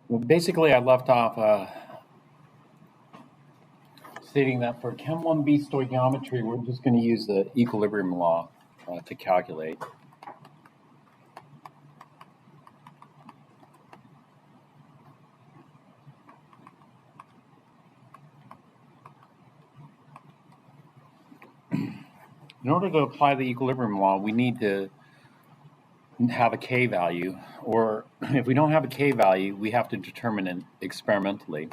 Well, basically, I left off stating that for Chem 1B stoichiometry, we're just going to use the equilibrium law to calculate. In order to apply the equilibrium law, we need to have a K value, or if we don't have a K value, we have to determine it experimentally.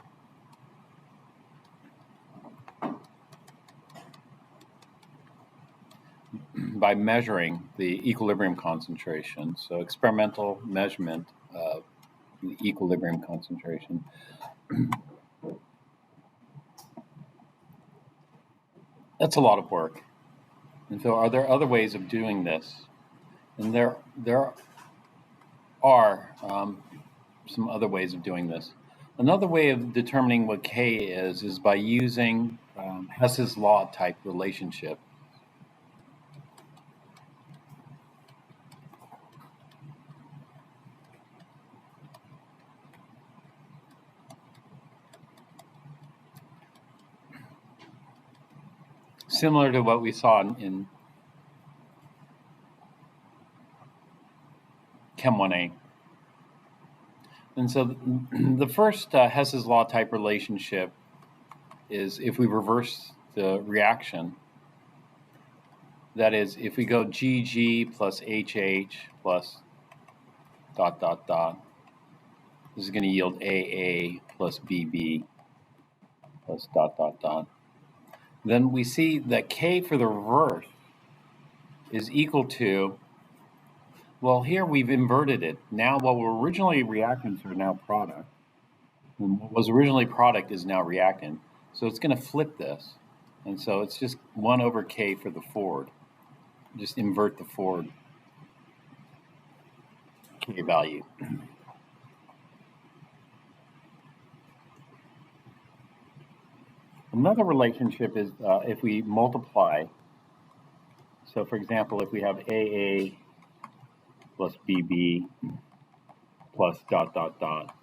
By measuring the equilibrium concentration. So experimental measurement of the equilibrium concentration. That's a lot of work. And so are there other ways of doing this? And there are some other ways of doing this. Another way of determining what K is by using Hess's law type relationship. Similar to what we saw in Chem 1A. And so the first Hess's law type relationship is if we reverse the reaction. That is, if we go GG plus HH plus ... this is going to yield AA plus BB plus ... Then we see that K for the reverse is equal to, well, here we've inverted it. Now what were originally reactants are now product. And what was originally product is now reactant. So it's going to flip this. And so it's just 1 over K for the forward. Just invert the forward K value. Another relationship is if we multiply. So for example, if we have AA plus BB plus ...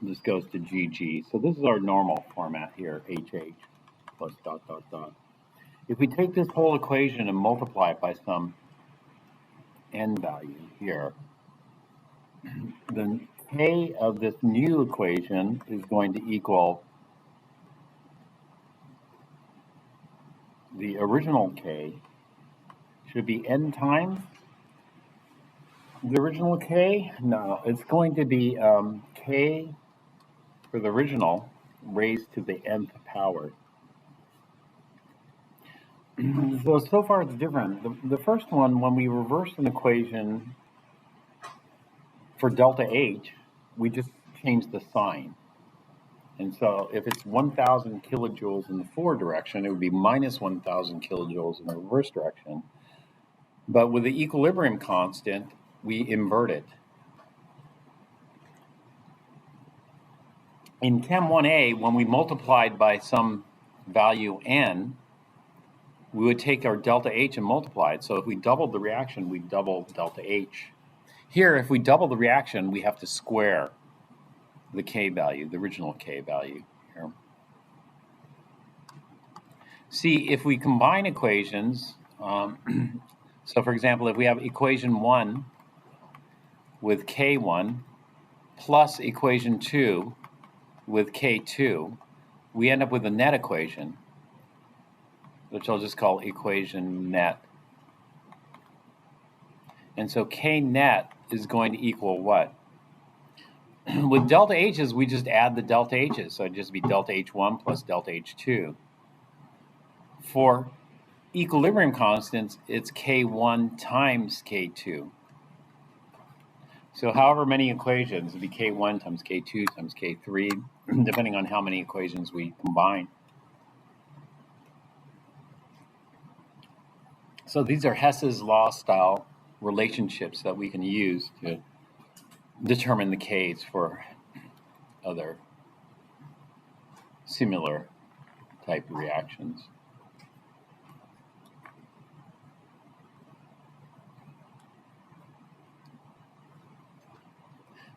this goes to GG. So this is our normal format here, HH plus ... If we take this whole equation and multiply it by some n value here, then K of this new equation is going to equal the original K. Should be n times the original K? No, it's going to be K for the original raised to the nth power. So far it's different. The first one, when we reverse an equation for delta H, we just change the sign. And so if it's 1,000 kilojoules in the forward direction, it would be minus 1,000 kilojoules in the reverse direction. But with the equilibrium constant, we invert it. In Chem 1A, when we multiplied by some value n, we would take our delta H and multiply it. So if we doubled the reaction, we'd double delta H. Here, if we double the reaction, we have to square the K value, the original K value here. See, if we combine equations, so for example, if we have equation 1 with K1 plus equation 2 with K2, we end up with a net equation, which I'll just call equation net. And so K net is going to equal what? With delta H's, we just add the delta H's, so it'd just be delta H1 plus delta H2. For equilibrium constants, it's K1 times K2. So however many equations, it'd be K1 times K2 times K3, depending on how many equations we combine. So these are Hess's law style relationships that we can use to determine the K's for other similar type reactions.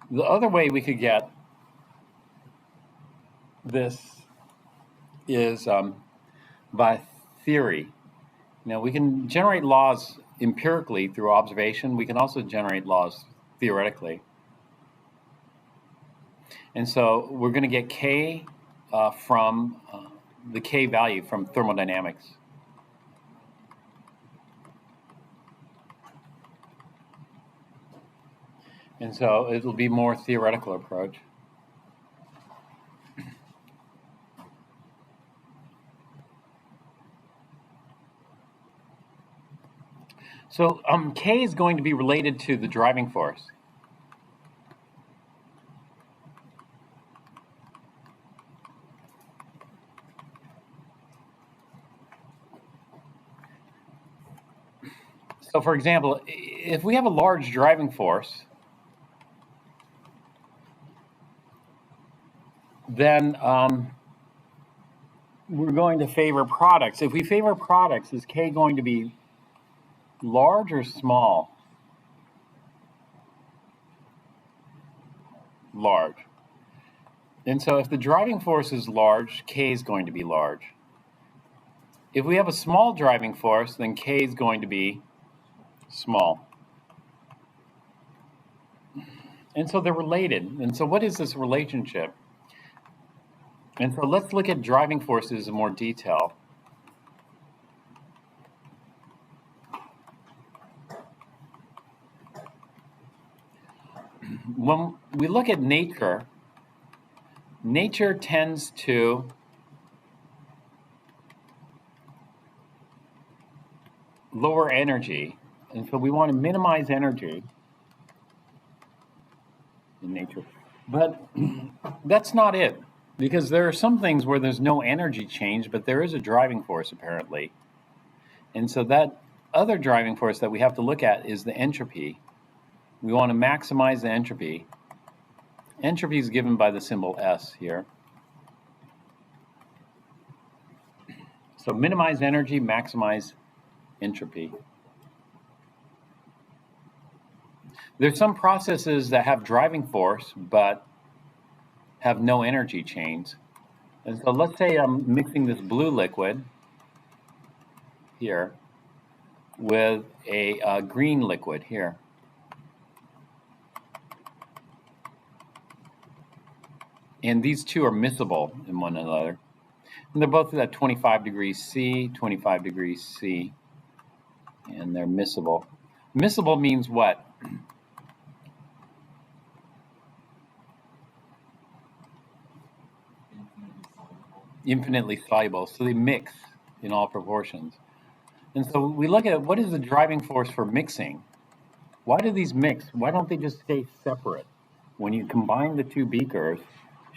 The other way we could get this is by theory. We can generate laws empirically through observation. We can also generate laws theoretically. And so we're going to get K from the K value from thermodynamics. And so it'll be more theoretical approach. So K is going to be related to the driving force. So for example, if we have a large driving force, then we're going to favor products. If we favor products, is K going to be large or small? Large. And so if the driving force is large, K is going to be large. If we have a small driving force, then K is going to be small. And so they're related. And so what is this relationship? And so let's look at driving forces in more detail. When we look at nature, nature tends to lower energy. And so we want to minimize energy in nature. But that's not it, because there are some things where there's no energy change, but there is a driving force apparently. And so that other driving force that we have to look at is the entropy. We want to maximize the entropy. Entropy is given by the symbol S here. So minimize energy, maximize entropy. There's some processes that have driving force but have no energy change. And so let's say I'm mixing this blue liquid here with a green liquid here. And these two are miscible in one another. And they're both at 25 degrees C, 25 degrees C, and they're miscible. Miscible means what? Infinitely soluble. So they mix in all proportions. And so we look at what is the driving force for mixing. Why do these mix? Why don't they just stay separate? When you combine the two beakers,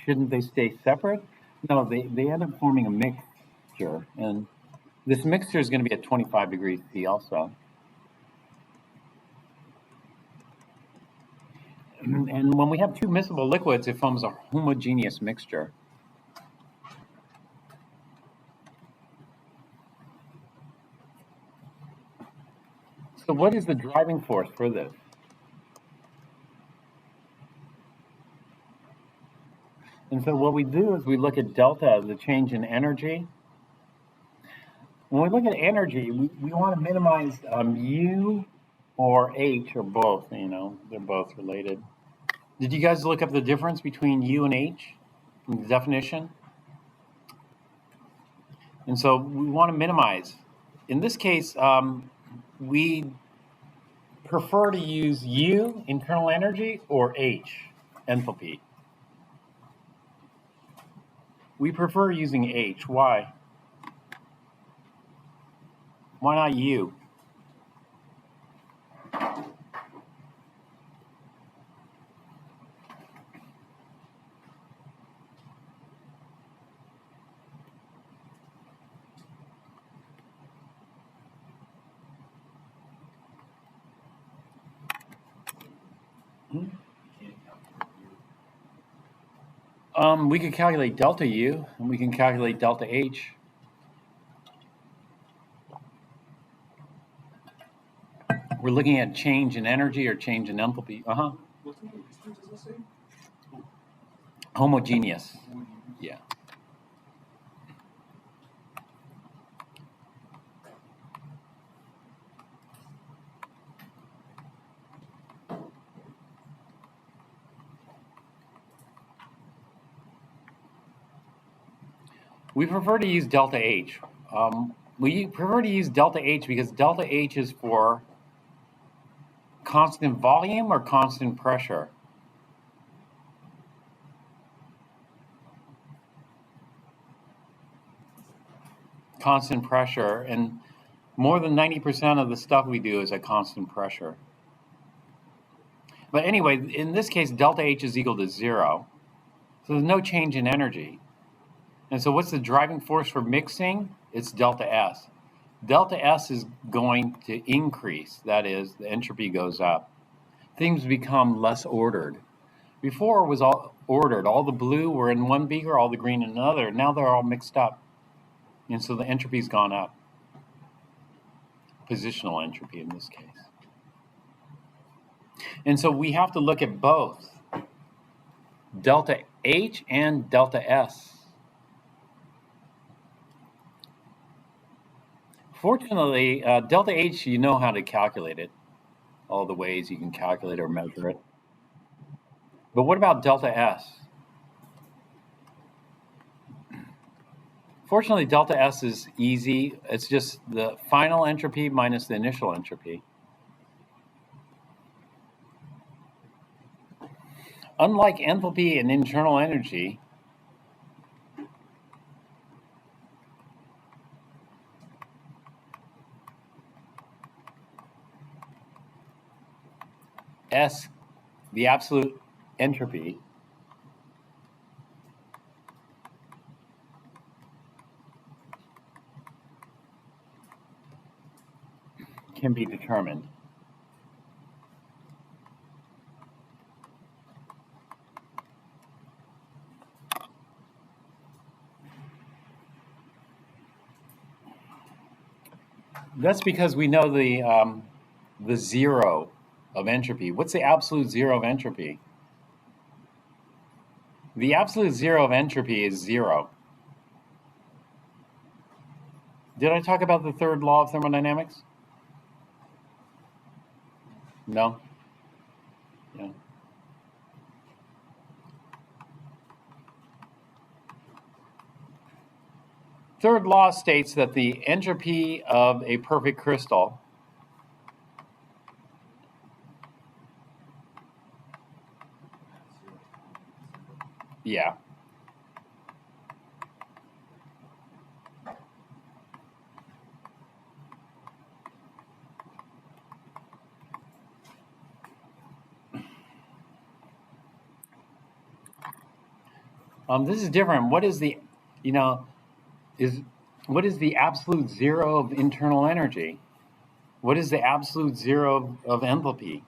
shouldn't they stay separate? No, they end up forming a mixture. And this mixture is going to be at 25 degrees C also. And when we have two miscible liquids, it forms a homogeneous mixture. So what is the driving force for this? And so what we do is we look at delta, the change in energy. When we look at energy, we want to minimize U or H or both, they're both related. Did you guys look up the difference between U and H in the definition? And so we want to minimize. In this case, we prefer to use U, internal energy, or H, enthalpy. We prefer using H. Why? Why not U? We could calculate delta U, and we can calculate delta H. We're looking at change in energy or change in enthalpy. Homogeneous. Yeah. We prefer to use delta H. We prefer to use delta H because delta H is for constant volume or constant pressure. Constant pressure, and more than 90% of the stuff we do is at constant pressure. But anyway, in this case, delta H is equal to 0. So there's no change in energy. And so what's the driving force for mixing? It's delta S. Delta S is going to increase. That is, the entropy goes up. Things become less ordered. Before it was all ordered. All the blue were in one beaker, all the green in another. Now they're all mixed up. And so the entropy's gone up. Positional entropy in this case. And so we have to look at both delta H and delta S. Fortunately, delta H, you know how to calculate it. All the ways you can calculate or measure it. But what about delta S? Fortunately, delta S is easy. It's just the final entropy minus the initial entropy. Unlike enthalpy and internal energy, S, the absolute entropy, can be determined. That's because we know the zero of entropy. What's the absolute zero of entropy? The absolute zero of entropy is 0. Did I talk about the third law of thermodynamics? No? Yeah. Third law states that the entropy of a perfect crystal this is different. What is the, what is the absolute zero of internal energy? What is the absolute zero of enthalpy?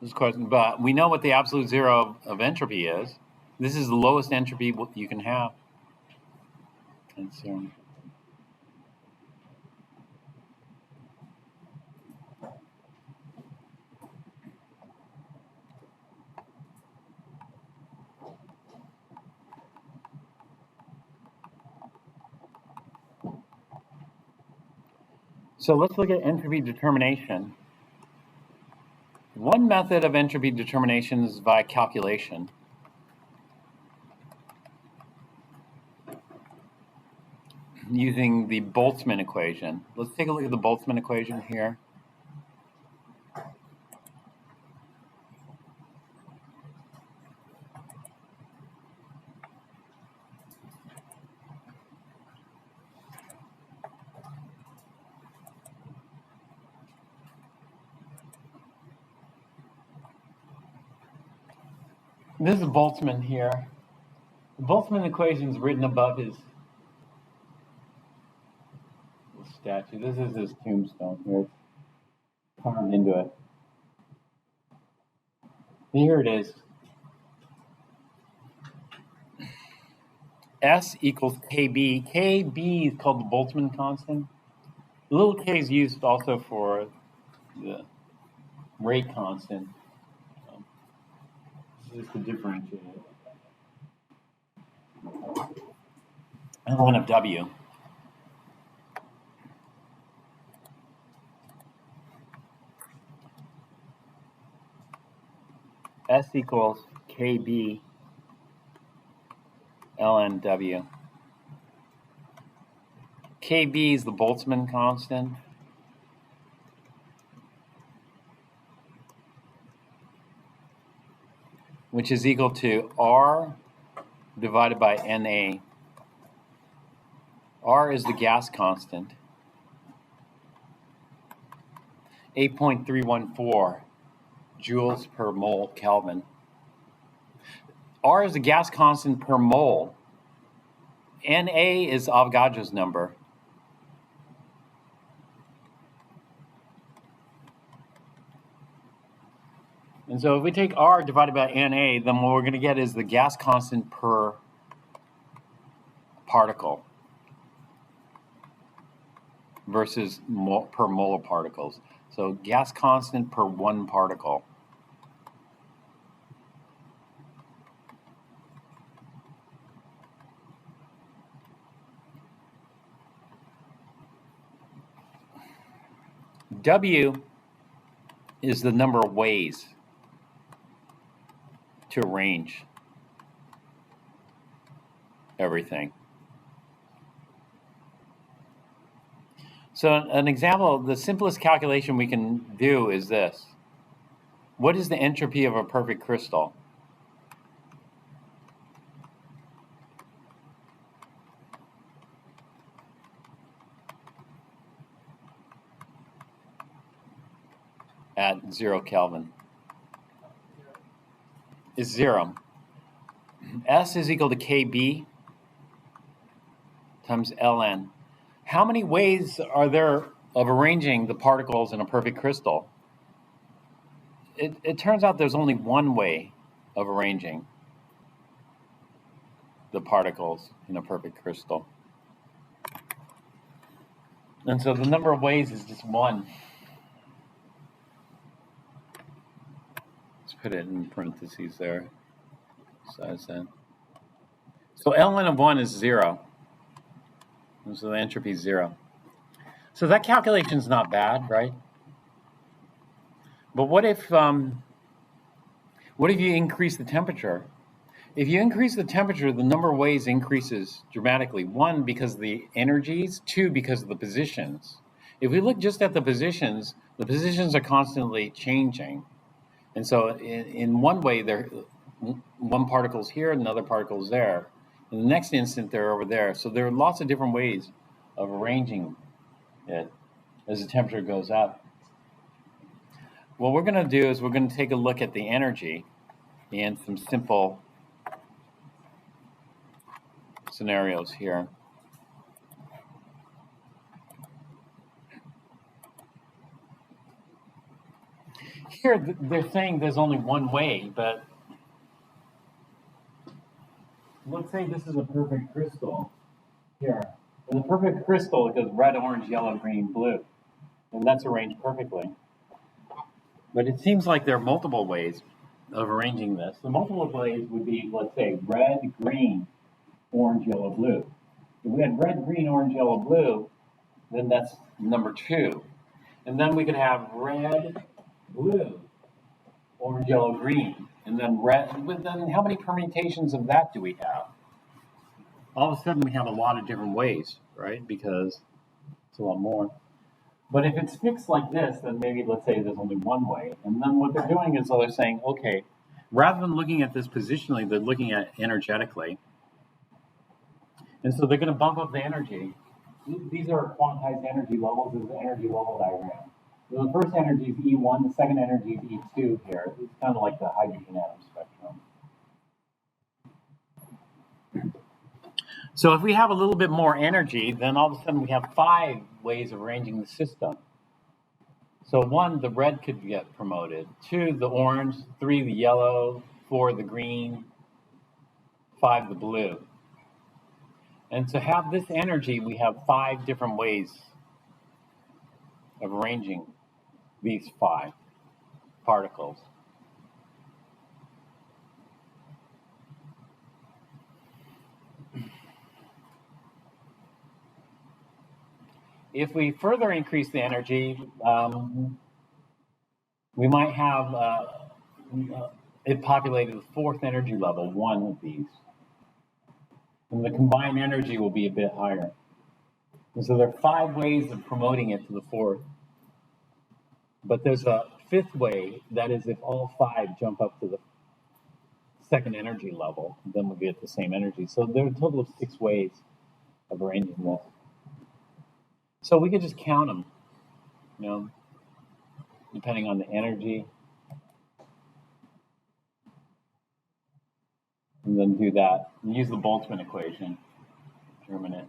This question, but we know what the absolute zero of entropy is. This is the lowest entropy you can have. And so let's look at entropy determination. One method of entropy determination is by calculation. Using the Boltzmann equation. Let's take a look at the Boltzmann equation here. This is Boltzmann here. The Boltzmann equation is written above his statue. This is his tombstone here. It's carved into it. Here it is. S equals KB. KB is called the Boltzmann constant. The little k is used also for the rate constant. This is to differentiate it. And one of W. S equals KB ln W. KB is the Boltzmann constant. Which is equal to R divided by Na. R is the gas constant. 8.314 joules per mole Kelvin. R is the gas constant per mole. Na is Avogadro's number. And so if we take R divided by Na, then what we're going to get is the gas constant per particle versus per mole of particles. So gas constant per one particle. W is the number of ways to arrange everything. So an example, the simplest calculation we can do is this. What is the entropy of a perfect crystal? At 0 Kelvin? Is 0. S is equal to KB times Ln. How many ways are there of arranging the particles in a perfect crystal? It turns out there's only one way of arranging the particles in a perfect crystal. And so the number of ways is just one. Let's put it in parentheses there. Besides that. So Ln of 1 is 0. And so the entropy is 0. So that calculation is not bad, right? But what if you increase the temperature? If you increase the temperature, the number of ways increases dramatically. 1, because of the energies. 2, because of the positions. If we look just at the positions are constantly changing. And so in one way, one particle's here, another particle's there. In the next instant, they're over there. So there are lots of different ways of arranging it as the temperature goes up. What we're going to do is we're going to take a look at the energy in some simple scenarios here. Here, they're saying there's only one way, but let's say this is a perfect crystal here. In the perfect crystal, it goes red, orange, yellow, green, blue. And that's arranged perfectly. But it seems like there are multiple ways of arranging this. The multiple ways would be, let's say, red, green, orange, yellow, blue. If we had red, green, orange, yellow, blue, then that's number 2. And then we could have red, blue, orange, yellow, green. And then red, then how many permutations of that do we have? All of a sudden we have a lot of different ways, right? Because it's a lot more. But if it's fixed like this, then maybe let's say there's only one way. And then what they're doing is they're saying, okay, rather than looking at this positionally, they're looking at energetically. And so they're going to bump up the energy. These are quantized energy levels. This is the energy level diagram. So the first energy is E1, the second energy is E2 here. It's kind of like the hydrogen atom spectrum. So if we have a little bit more energy, then all of a sudden we have 5 ways of arranging the system. So 1, the red could get promoted. 2, the orange. 3, the yellow. 4, the green. 5, the blue. And to have this energy, we have 5 different ways of arranging these 5 particles. If we further increase the energy, we might have it populated the fourth energy level, one of these. And the combined energy will be a bit higher. And so there are 5 ways of promoting it to the fourth. But there's a 5th way, that is if all 5 jump up to the second energy level, then we'll get the same energy. So there are a total of 6 ways of arranging this. So we could just count them, depending on the energy. And then do that. And use the Boltzmann equation, determine it.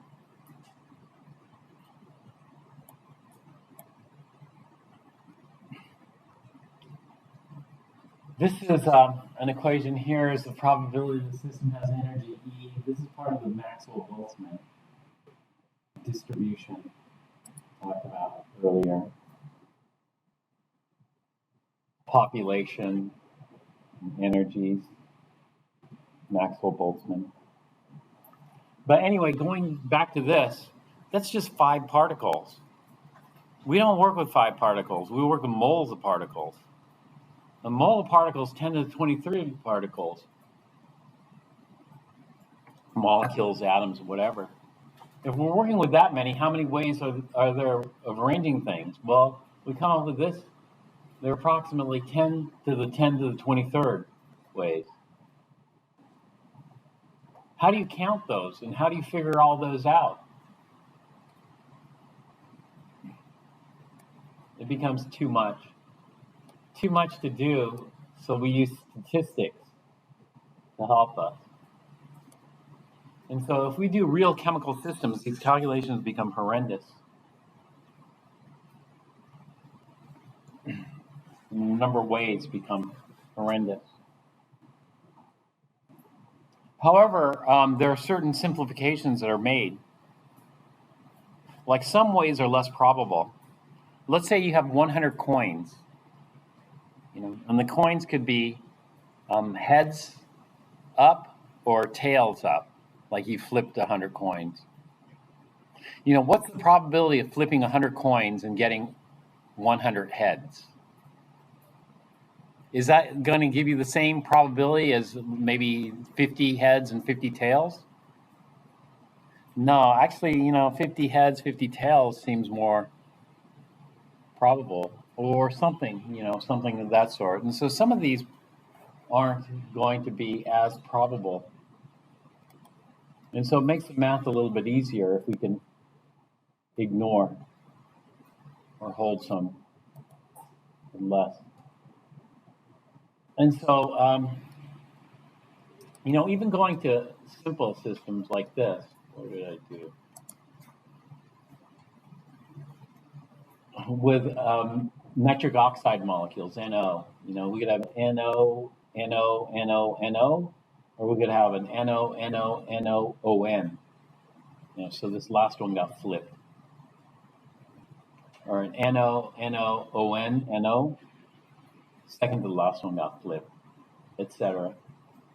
This is an equation here is the probability the system has energy E. This is part of the Maxwell-Boltzmann distribution I talked about earlier. Population, energies, Maxwell-Boltzmann. But anyway, going back to this, that's just 5 particles. We don't work with 5 particles. We work with moles of particles. A mole of particles, 10 to the 23 particles. Molecules, atoms, whatever. If we're working with that many, how many ways are there of arranging things? Well, we come up with this. There are approximately 10 to the 23rd ways. How do you count those, and how do you figure all those out? It becomes too much. Too much to do, so we use statistics to help us. And so if we do real chemical systems, these calculations become horrendous. And the number of ways become horrendous. However, there are certain simplifications that are made. Like some ways are less probable. Let's say you have 100 coins. And the coins could be heads up or tails up, like you flipped 100 coins. What's the probability of flipping 100 coins and getting 100 heads? Is that going to give you the same probability as maybe 50 heads and 50 tails? No, actually, 50 heads, 50 tails seems more probable, or something, something of that sort. And so some of these aren't going to be as probable. And so it makes the math a little bit easier if we can ignore or hold some less. And so, even going to simple systems like this, what did I do? With nitric oxide molecules, NO. We could have NO, NO, NO, NO, or we could have an NO, NO, NO, ON. So this last one got flipped. Or an NO, NO, ON, NO. Second to the last one got flipped, etc.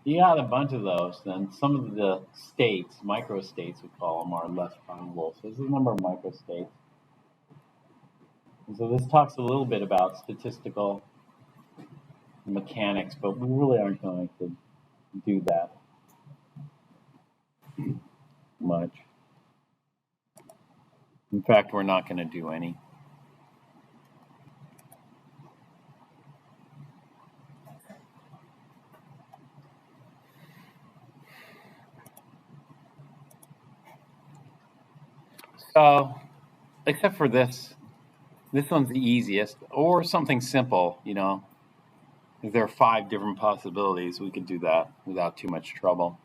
You got a bunch of those, then some of the states, microstates we call them, are less probable. So there's a number of microstates. And so this talks a little bit about statistical mechanics, but we really aren't going to do that much. In fact, we're not going to do any. So, except for this one's the easiest, or something simple, If there are 5 different possibilities, we could do that without too much trouble.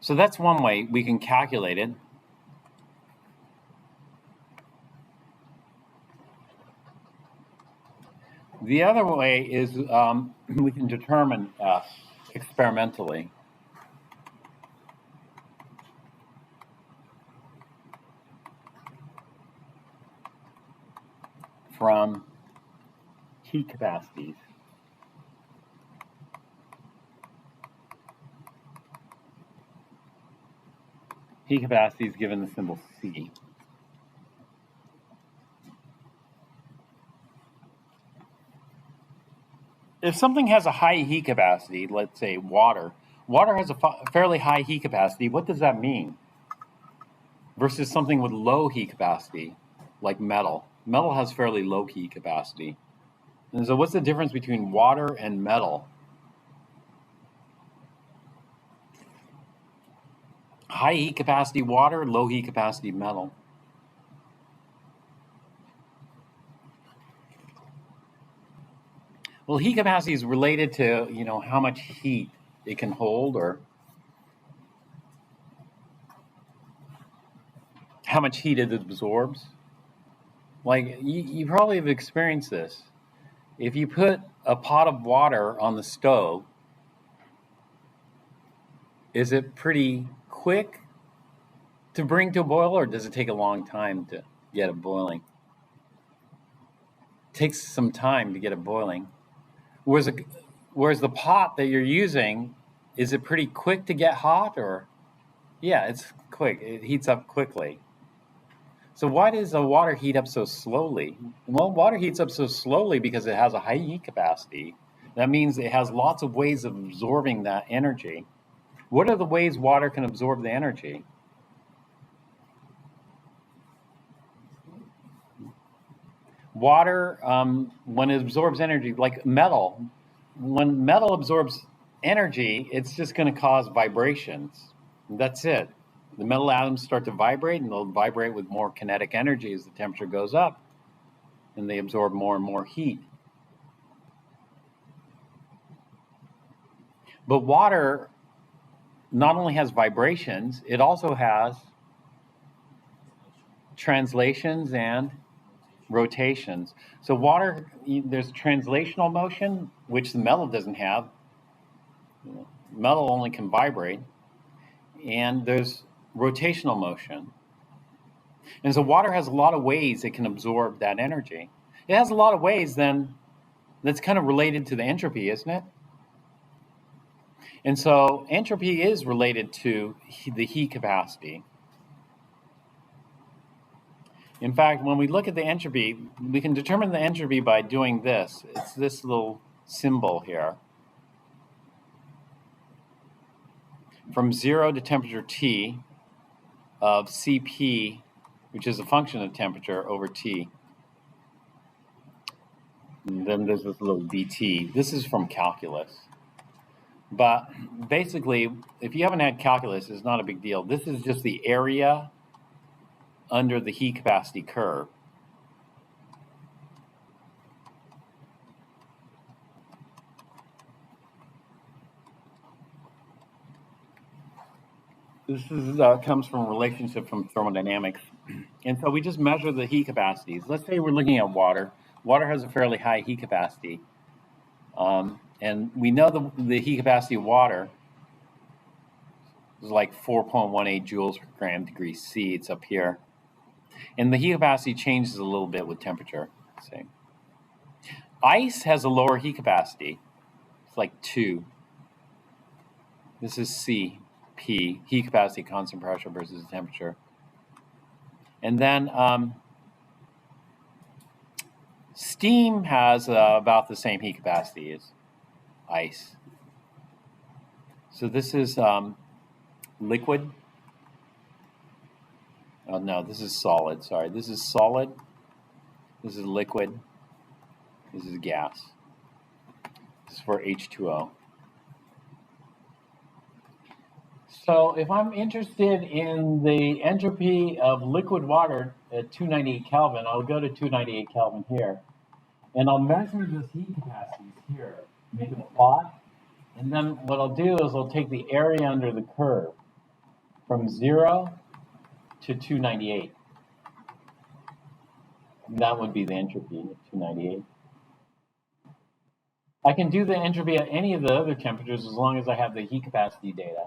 So that's one way we can calculate it. The other way is we can determine F experimentally. From heat capacities. Heat capacity is given the symbol C. if something has a high heat capacity, let's say water has a fairly high heat capacity, what does that mean? Versus something with low heat capacity, like metal. Metal has fairly low heat capacity. And so what's the difference between water and metal? High heat capacity water, low heat capacity metal. Well, heat capacity is related to, how much heat it can hold, or how much heat it absorbs. Like, you probably have experienced this. If you put a pot of water on the stove, is it pretty quick to bring to a boil, or does it take a long time to get it boiling? It takes some time to get it boiling. Whereas the pot that you're using, is it pretty quick to get hot, or? Yeah, it's quick. It heats up quickly. So why does the water heat up so slowly? Well, water heats up so slowly because it has a high heat capacity. That means it has lots of ways of absorbing that energy. What are the ways water can absorb the energy? Water, when it absorbs energy, like metal, when metal absorbs energy, it's just going to cause vibrations. That's it. The metal atoms start to vibrate, and they'll vibrate with more kinetic energy as the temperature goes up, and they absorb more and more heat. But water not only has vibrations, it also has translations and rotations. So water, there's translational motion, which the metal doesn't have. Metal only can vibrate. And there's rotational motion. And so water has a lot of ways it can absorb that energy. It has a lot of ways then that's kind of related to the entropy, isn't it? And so entropy is related to the heat capacity. In fact, when we look at the entropy, we can determine the entropy by doing this. It's this little symbol here. From 0 to temperature T of Cp, which is a function of temperature, over T. And then there's this little dt. This is from calculus. But basically, if you haven't had calculus, it's not a big deal. This is just the area under the heat capacity curve. This is, comes from a relationship from thermodynamics. And so we just measure the heat capacities. Let's say we're looking at water. Water has a fairly high heat capacity. And we know the heat capacity of water is like 4.18 joules per gram degree C. It's up here. And the heat capacity changes a little bit with temperature. See. Ice has a lower heat capacity. It's like 2. This is C. P, heat capacity, constant pressure versus temperature. And then steam has about the same heat capacity as ice. So this is liquid. Oh no, this is solid, sorry. This is solid, this is liquid, this is gas. This is for H2O. So if I'm interested in the entropy of liquid water at 298 Kelvin, I'll go to 298 Kelvin here. And I'll measure this heat capacities here, make a plot. And then what I'll do is I'll take the area under the curve from 0 to 298. And that would be the entropy at 298. I can do the entropy at any of the other temperatures as long as I have the heat capacity data.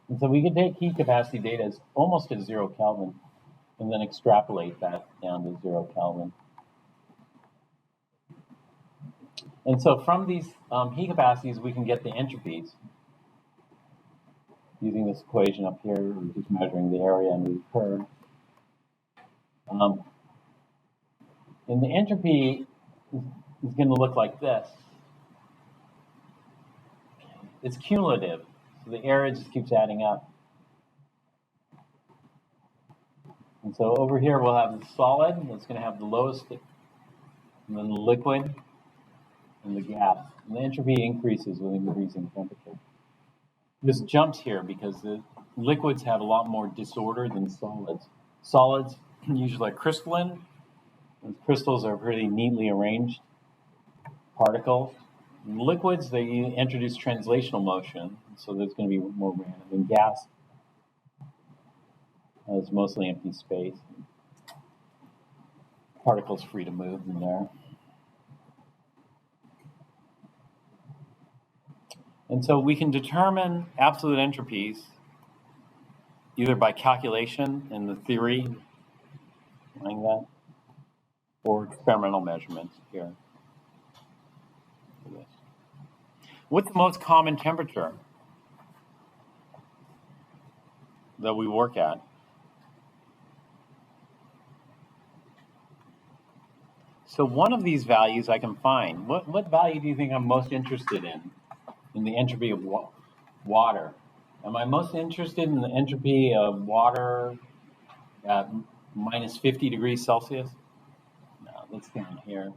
And so we can take heat capacity data as almost at 0 Kelvin and then extrapolate that down to 0 Kelvin. And so from these heat capacities, we can get the entropies. Using this equation up here, we're just measuring the area under the curve. And the entropy is going to look like this. it's cumulative. So the area just keeps adding up. And so over here we'll have the solid, that's going to have the lowest, and then the liquid, and the gas. And the entropy increases with increasing temperature. This jumps here because the liquids have a lot more disorder than solids. Solids usually are crystalline. And crystals are pretty neatly arranged particles. In liquids, they introduce translational motion, so there's going to be more random. And gas is mostly empty space. Particles free to move in there. And so we can determine absolute entropies either by calculation in the theory, like that, or experimental measurements here. What's the most common temperature that we work at? So one of these values I can find. What value do you think I'm most interested in the entropy of water? Am I most interested in the entropy of water at minus 50 degrees Celsius? No, that's down here.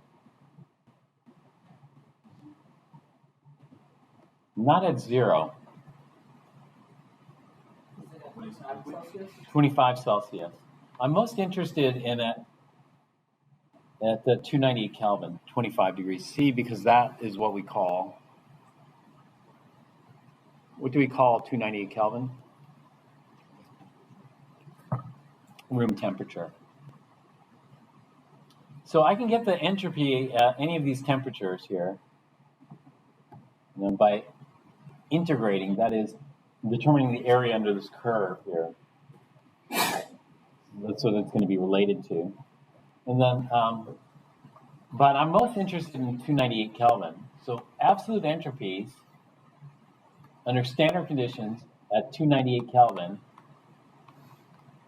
Not at 0. 25 Celsius. I'm most interested in it at the 298 Kelvin, 25 degrees C, because that is what we call, what do we call 298 Kelvin? Room temperature. So I can get the entropy at any of these temperatures here, and then by integrating, that is, determining the area under this curve here. That's what it's going to be related to. And then, but I'm most interested in 298 Kelvin. So absolute entropies under standard conditions at 298 Kelvin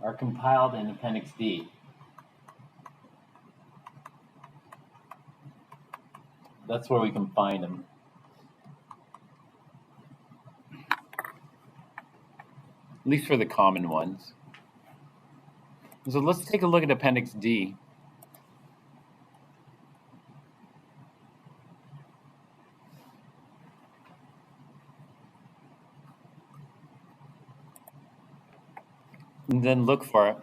are compiled in Appendix D. That's where we can find them. At least for the common ones. So let's take a look at Appendix D. And then look for it.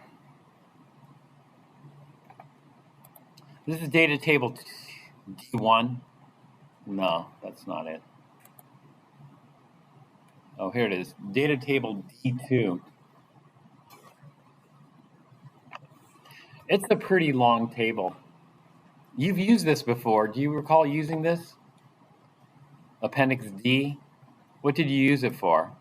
This is data table D1. No, that's not it. Oh, here it is. Data table D2. It's a pretty long table. You've used this before. Do you recall using this? Appendix D? What did you use it for?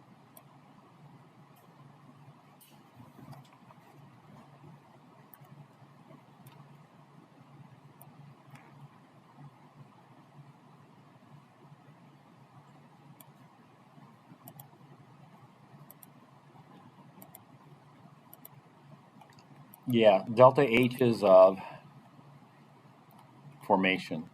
Yeah, delta H's of formation.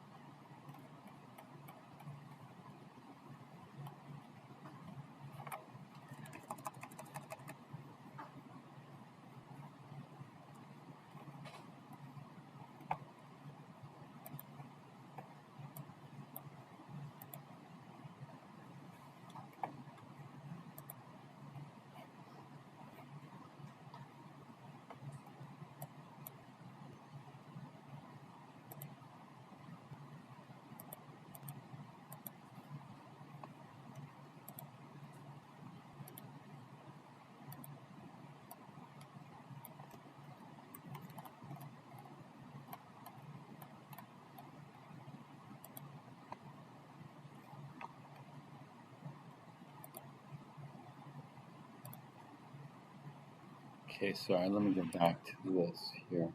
Okay, sorry, let me get back to this here.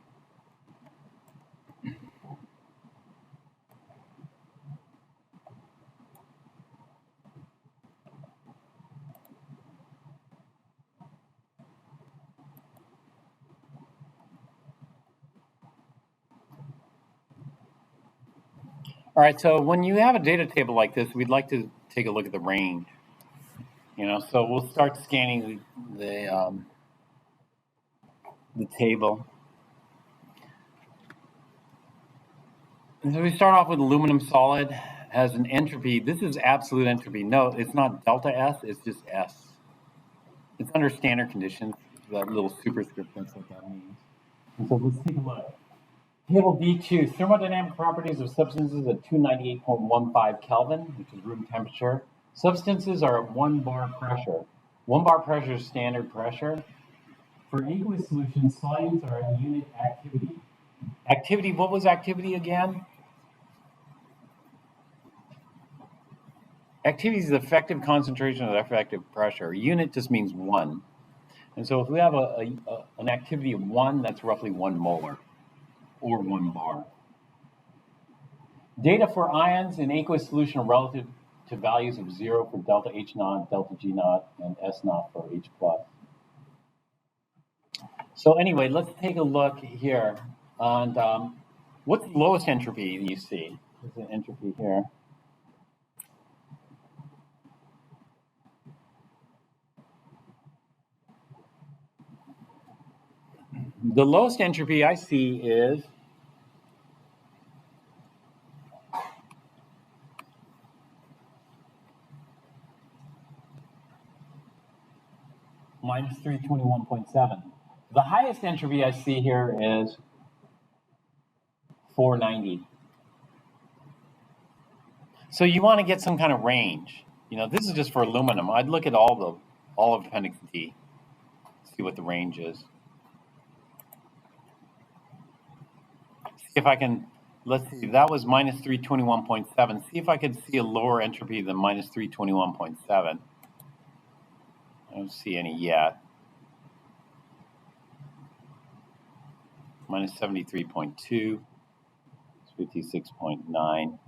All right, so when you have a data table like this, we'd like to take a look at the range. So we'll start scanning the table. And so we start off with aluminum solid, has an entropy. This is absolute entropy. No, it's not delta S, it's just S. It's under standard conditions, that little superscript, that's what that means. And so let's take a look. Table D2, thermodynamic properties of substances at 298.15 Kelvin, which is room temperature. Substances are at 1 bar pressure. 1 bar pressure is standard pressure. For aqueous solutions, solutes are at unit activity. Activity, what was activity again? Activity is the effective concentration of the effective pressure. Unit just means 1. And so if we have an activity of 1, that's roughly 1 molar, or 1 bar. Data for ions in aqueous solution are relative to values of 0 for delta H naught, delta G naught, and S naught for H plus. So anyway, let's take a look here. And what's the lowest entropy you see? There's an entropy here. The lowest entropy I see is minus 321.7. The highest entropy I see here is 490. So you want to get some kind of range. This is just for aluminum. I'd look at all of appendix D, see what the range is. See if I can, let's see, that was minus 321.7. See if I could see a lower entropy than minus 321.7. I don't see any yet. Minus 73.2, 56.9.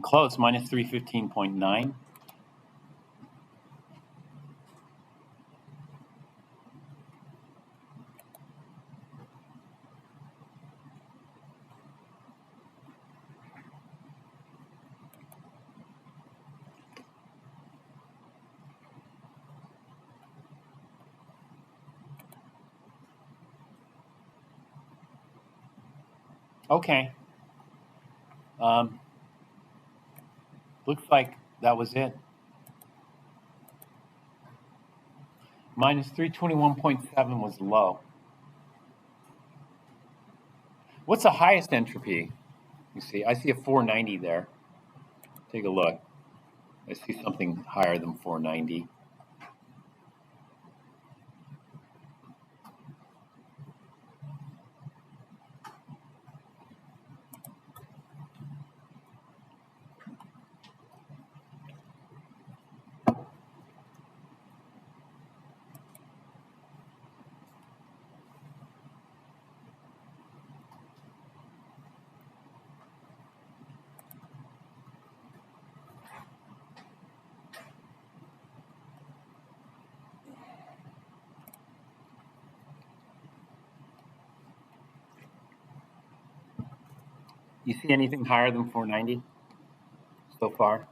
Close, minus 315.9. Okay. Looks like that was it. Minus 321.7 was low. What's the highest entropy? You see, I see a 490 there. Take a look. I see something higher than 490. You see anything higher than 490 so far?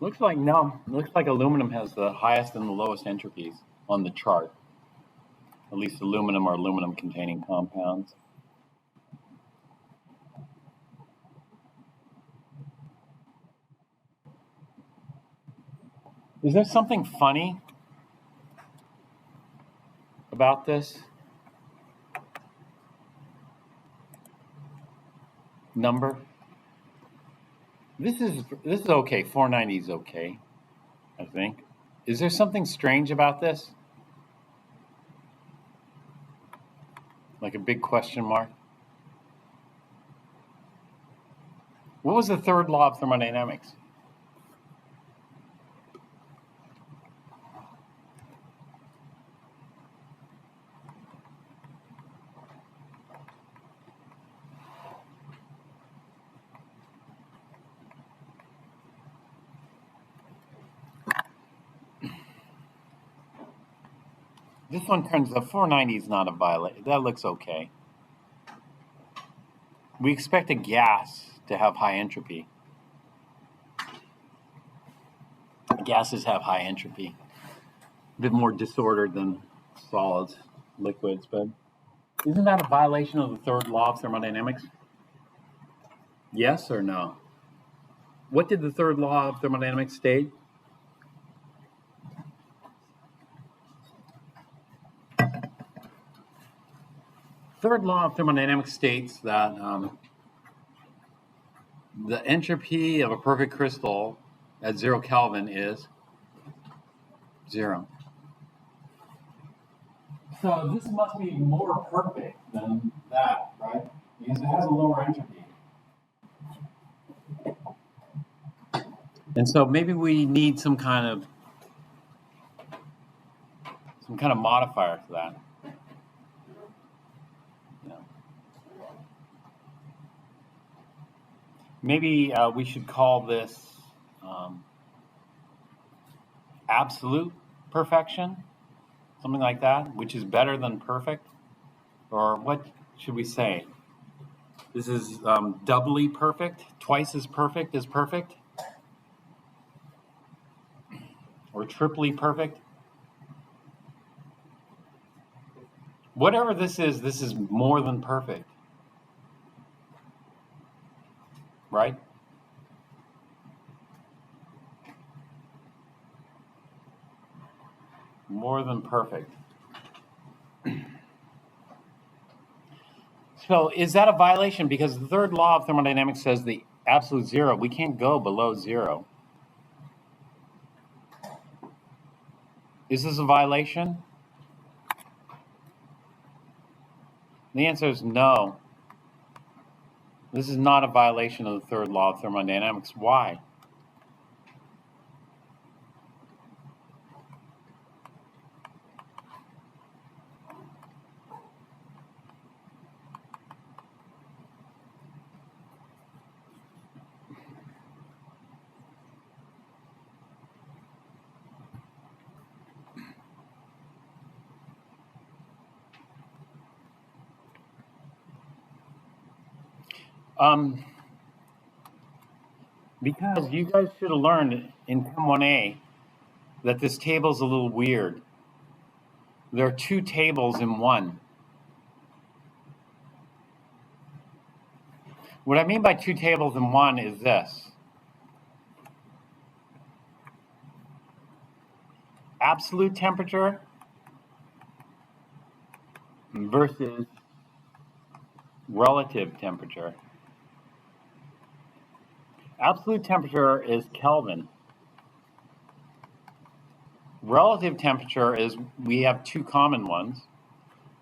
Looks like no. Looks like aluminum has the highest and the lowest entropies on the chart. At least aluminum or aluminum-containing compounds. Is there something funny about this number? This is okay. 490 is okay, I think. Is there something strange about this? Like a big question mark? What was the third law of thermodynamics? This one turns, the 490 is not a violation. That looks okay. We expect a gas to have high entropy. Gases have high entropy. A bit more disordered than solids, liquids, but isn't that a violation of the third law of thermodynamics? Yes or no? What did the third law of thermodynamics state? Third law of thermodynamics states that the entropy of a perfect crystal at 0 Kelvin is 0. So this must be more perfect than that, right? Because it has a lower entropy. And so maybe we need some kind of modifier for that. Maybe we should call this absolute perfection, something like that, which is better than perfect. Or what should we say? This is doubly perfect, twice as perfect as perfect, or triply perfect. Whatever this is more than perfect, right? More than perfect. So is that a violation? Because the third law of thermodynamics says the absolute 0, we can't go below 0. Is this a violation? The answer is no. This is not a violation of the third law of thermodynamics. Why? Because you guys should have learned in Chem 1A that this table is a little weird. There are 2 tables in one. What I mean by 2 tables in one is this. Absolute temperature versus relative temperature. Absolute temperature is Kelvin. Relative temperature is, we have 2 common ones.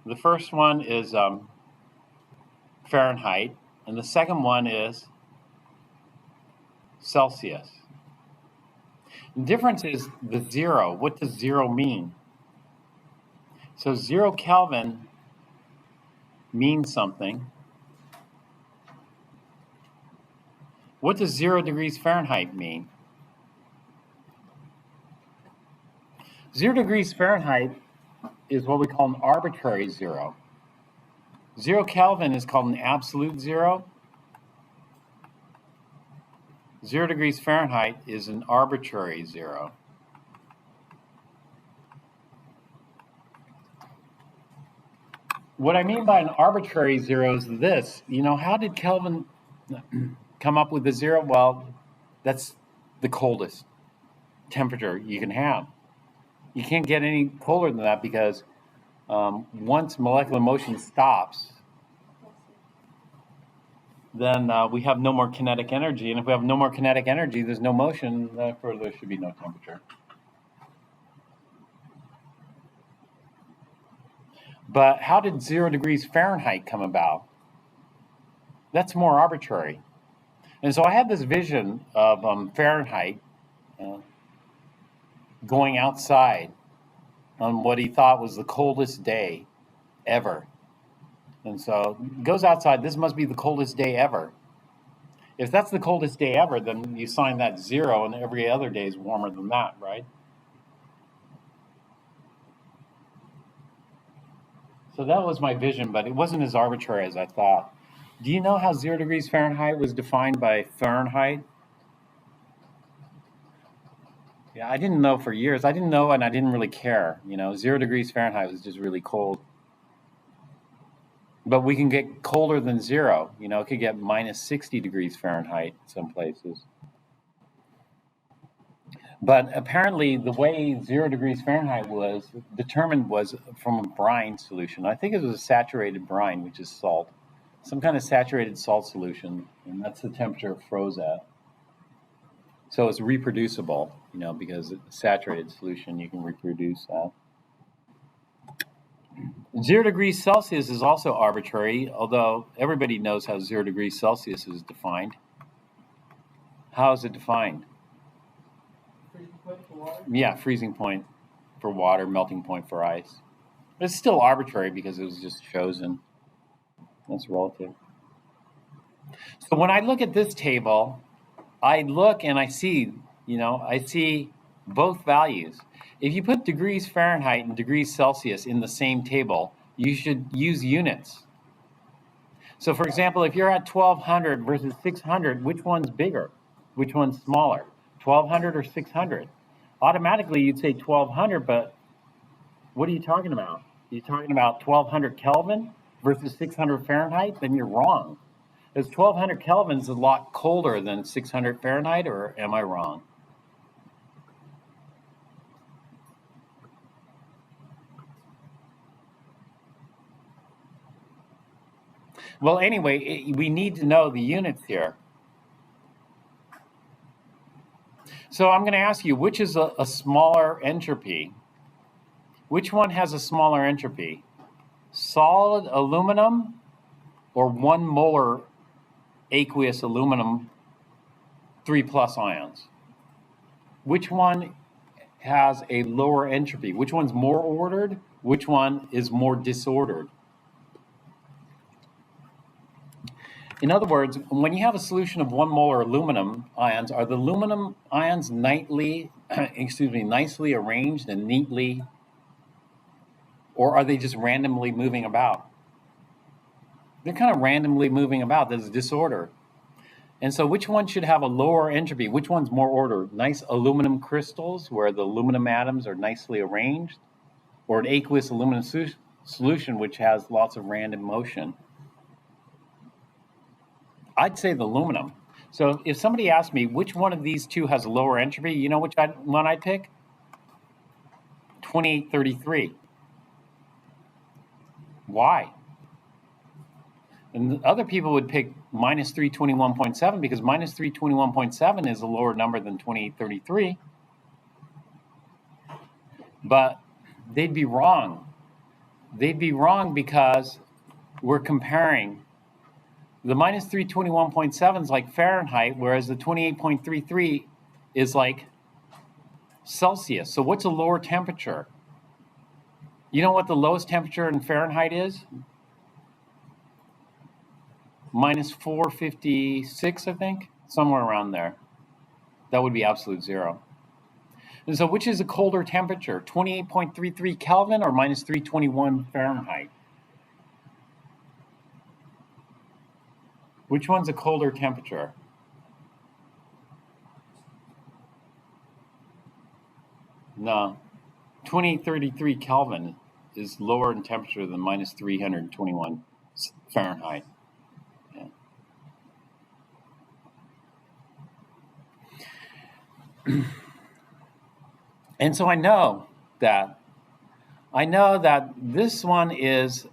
The first one is Fahrenheit, and the second one is Celsius. The difference is the 0. What does 0 mean? So 0 Kelvin means something. What does 0 degrees Fahrenheit mean? 0 degrees Fahrenheit is what we call an arbitrary 0. 0 Kelvin is called an absolute 0. 0 degrees Fahrenheit is an arbitrary 0. What I mean by an arbitrary 0 is this. You know, how did Kelvin come up with the 0? Well, that's the coldest temperature you can have. You can't get any colder than that because once molecular motion stops, then we have no more kinetic energy. And if we have no more kinetic energy, there's no motion, therefore there should be no temperature. But how did 0 degrees Fahrenheit come about? That's more arbitrary. And so I had this vision of Fahrenheit going outside on what he thought was the coldest day ever. And so he goes outside, this must be the coldest day ever. If that's the coldest day ever, then you sign that 0 and every other day is warmer than that, right? So that was my vision, but it wasn't as arbitrary as I thought. Do you know how 0 degrees Fahrenheit was defined by Fahrenheit? Yeah, I didn't know for years. I didn't know, and I didn't really care. 0 degrees Fahrenheit was just really cold. But we can get colder than 0. It could get minus 60 degrees Fahrenheit some places. But apparently the way 0 degrees Fahrenheit was determined was from a brine solution. I think it was a saturated brine, which is salt. Some kind of saturated salt solution, and that's the temperature it froze at. So it's reproducible, because it's a saturated solution, you can reproduce that. 0 degrees Celsius is also arbitrary, although everybody knows how 0 degrees Celsius is defined. How is it defined? Freezing point for water? Yeah, freezing point for water, melting point for ice. It's still arbitrary because it was just chosen. That's relative. So when I look at this table, I look and I see, I see both values. If you put degrees Fahrenheit and degrees Celsius in the same table, you should use units. So for example, if you're at 1200 versus 600, which one's bigger? Which one's smaller? 1200 or 600? Automatically you'd say 1200, but what are you talking about? Are you talking about 1200 Kelvin versus 600 Fahrenheit? Then you're wrong. Because 1200 Kelvin is a lot colder than 600 Fahrenheit, or am I wrong? Well, anyway, we need to know the units here. So I'm going to ask you, which is a smaller entropy? Which one has a smaller entropy? Solid aluminum or 1 molar aqueous aluminum 3+ ions? Which one has a lower entropy? Which one's more ordered? Which one is more disordered? In other words, when you have a solution of 1 molar aluminum ions, are the aluminum ions nicely arranged and neatly, or are they just randomly moving about? They're kind of randomly moving about. There's disorder. And so which one should have a lower entropy? Which one's more ordered? Nice aluminum crystals where the aluminum atoms are nicely arranged, or an aqueous aluminum solution which has lots of random motion? I'd say the aluminum. So if somebody asked me which one of these two has a lower entropy, you know which one I'd pick? 2833. Why? And other people would pick minus 321.7 because minus 321.7 is a lower number than 2833. But they'd be wrong. They'd be wrong because we're comparing. The minus 321.7 is like Fahrenheit, whereas the 28.33 is like Celsius. So what's a lower temperature? You know what the lowest temperature in Fahrenheit is? Minus 456, I think, somewhere around there. That would be absolute zero. And so which is a colder temperature, 28.33 Kelvin or minus 321 Fahrenheit? Which one's a colder temperature? No, 2833 Kelvin is lower in temperature than minus 321 Fahrenheit. Yeah. And so I know that this one is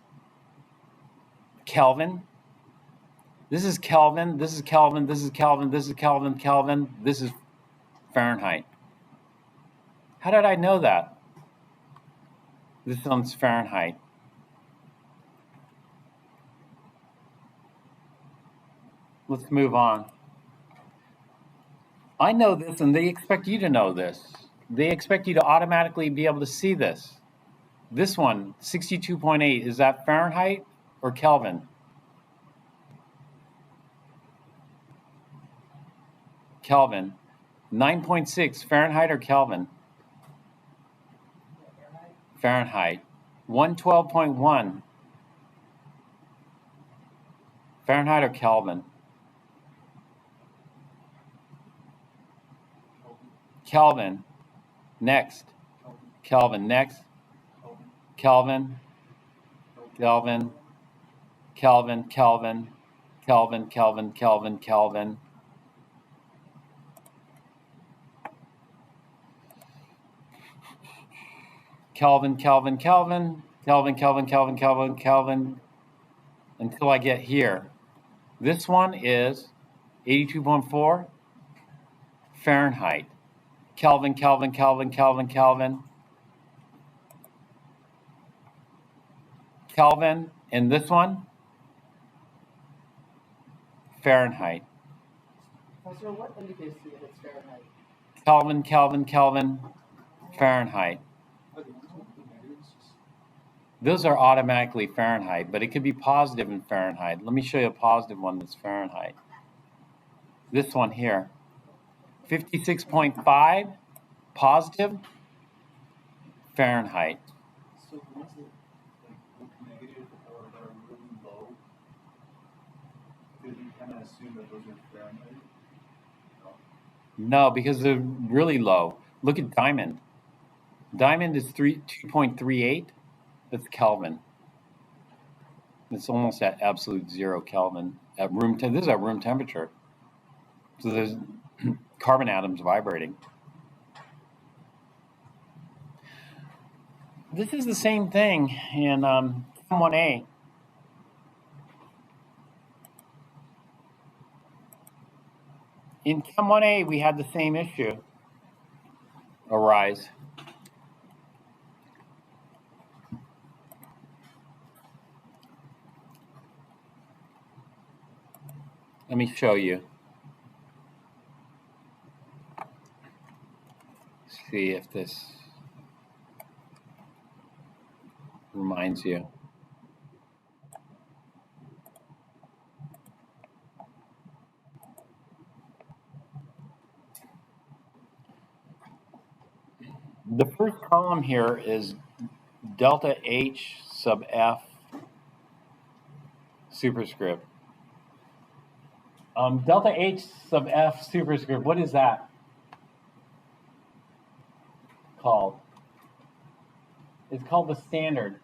Kelvin. This is Kelvin, this is Kelvin, this is Kelvin, this is Kelvin, Kelvin, this is Fahrenheit. How did I know that? This one's Fahrenheit. Let's move on. I know this, and they expect you to know this. They expect you to automatically be able to see this. This one, 62.8, is that Fahrenheit or Kelvin? Kelvin. 9.6, Fahrenheit or Kelvin? Fahrenheit. 112.1, Fahrenheit or Kelvin? Kelvin. Next. Kelvin. Next. Kelvin. Kelvin. Kelvin. Kelvin. Kelvin. Kelvin. Kelvin. Kelvin. Kelvin. Kelvin. Kelvin. Kelvin. Kelvin. Kelvin. Kelvin. Kelvin. Until I get here. This one is 82.4 Fahrenheit. Kelvin, Kelvin, Kelvin, Kelvin, Kelvin. Kelvin, and this one, Fahrenheit. Professor, what indicates to you that it's Fahrenheit? Kelvin, Kelvin, Kelvin, Fahrenheit. Those are automatically Fahrenheit, but it could be positive in Fahrenheit. Let me show you a positive one that's Fahrenheit. This one here, 56.5, positive, Fahrenheit. So the ones that look negative or that are really low, did you kind of assume that those are Fahrenheit? No, because they're really low. Look at diamond. Diamond is 2.38. That's Kelvin. It's almost at absolute 0 Kelvin at room this is at room temperature. So there's carbon atoms vibrating. This is the same thing in Chem 1A. In Chem 1A, we had the same issue arise. Let me show you. See if this reminds you. The first column here is delta H sub F superscript. Delta H sub F superscript, what is that called? It's called the standard.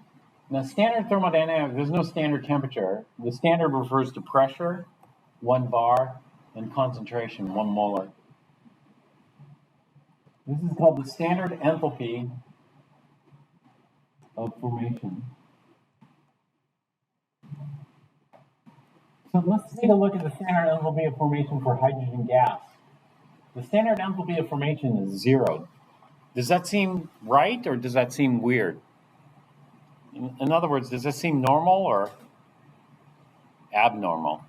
Now, standard thermodynamics, there's no standard temperature. The standard refers to pressure, 1 bar, and concentration, 1 molar. This is called the standard enthalpy of formation. So let's take a look at the standard enthalpy of formation for hydrogen gas. The standard enthalpy of formation is 0. Does that seem right or does that seem weird? In other words, does that seem normal or abnormal?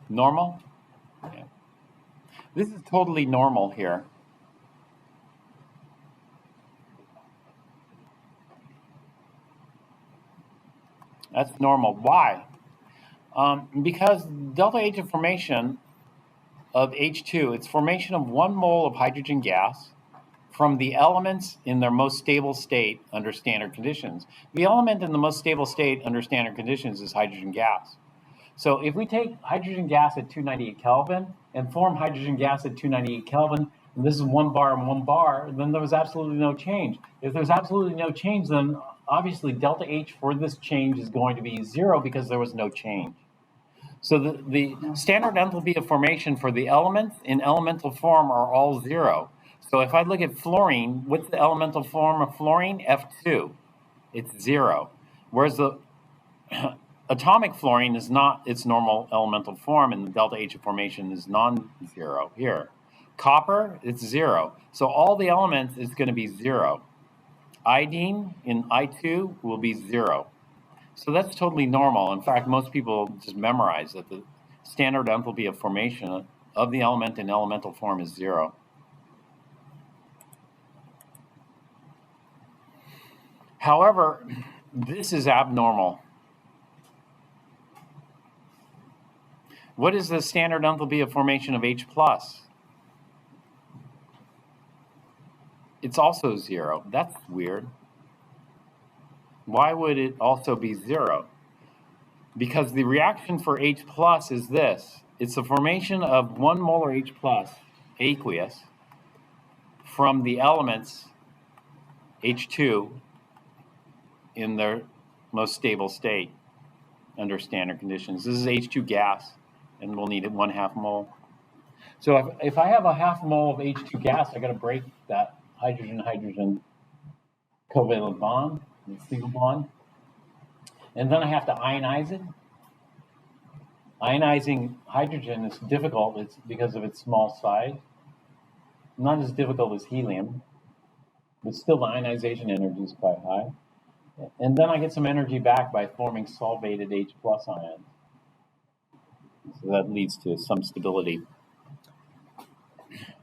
Normal? Yeah. This is totally normal here. That's normal. Why? Because delta H of formation of H2, it's formation of 1 mole of hydrogen gas from the elements in their most stable state under standard conditions. The element in the most stable state under standard conditions is hydrogen gas. So if we take hydrogen gas at 298 Kelvin and form hydrogen gas at 298 Kelvin, and this is 1 bar and 1 bar, then there was absolutely no change. If there's absolutely no change, then obviously delta H for this change is going to be 0 because there was no change. So the standard enthalpy of formation for the elements in elemental form are all 0. So if I look at fluorine, what's the elemental form of fluorine? F2. It's 0. Whereas the atomic fluorine is not its normal elemental form, and the delta H of formation is non-zero here. Copper, it's 0. So all the elements is going to be 0. Iodine in I2 will be 0. So that's totally normal. In fact, most people just memorize that the standard enthalpy of formation of the element in elemental form is 0. However, this is abnormal. What is the standard enthalpy of formation of H+? It's also 0. That's weird. Why would it also be 0? Because the reaction for H plus is this. It's the formation of 1 molar H plus aqueous from the elements H2 in their most stable state under standard conditions. This is H2 gas, and we'll need it 1/2 mole. So if I have a 1/2 mole of H2 gas, I got to break that hydrogen-hydrogen covalent bond, the single bond, and then I have to ionize it. Ionizing hydrogen is difficult. It's because of its small size. Not as difficult as helium, but still the ionization energy is quite high. And then I get some energy back by forming solvated H plus ions. So that leads to some stability.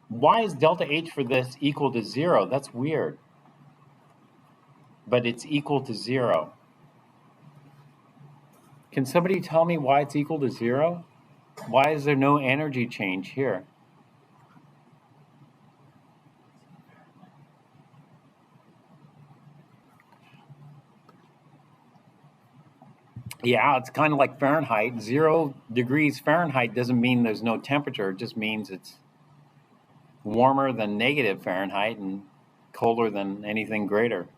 Why is delta H for this equal to 0? That's weird. But it's equal to 0. Can somebody tell me why it's equal to 0? Why is there no energy change here? Yeah, it's kind of like Fahrenheit. 0 degrees Fahrenheit doesn't mean there's no temperature. It just means it's warmer than negative Fahrenheit and colder than anything greater.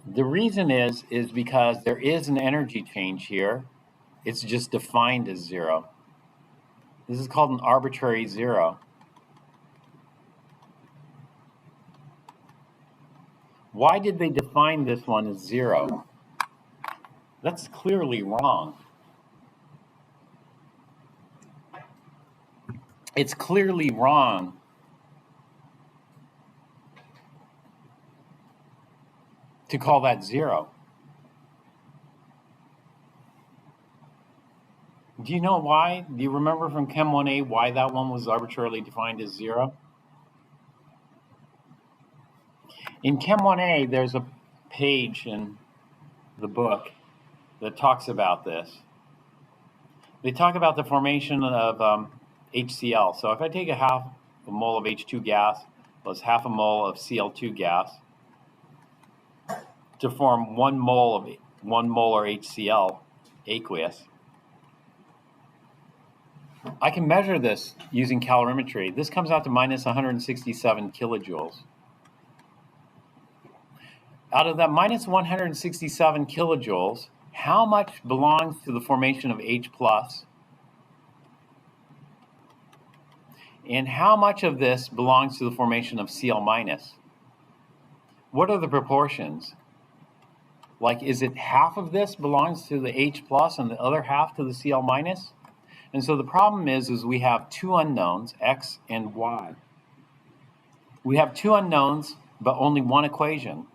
The reason is because there is an energy change here. It's just defined as 0. This is called an arbitrary 0. Why did they define this one as 0? That's clearly wrong. It's clearly wrong. To call that 0. Do you know why? Do you remember from Chem 1A why that one was arbitrarily defined as 0? In Chem 1A, there's a page in the book that talks about this. They talk about the formation of HCl. So if I take a 1/2 mole of H2 gas plus 1/2 mole of Cl2 gas to form 1 molar HCl aqueous, I can measure this using calorimetry. This comes out to minus 167 kilojoules. Out of that minus 167 kilojoules, how much belongs to the formation of H plus? And how much of this belongs to the formation of Cl minus? What are the proportions? Like, is it half of this belongs to the H plus and the other half to the Cl minus? And so the problem is we have two unknowns, x and y. We have two unknowns, but only one equation.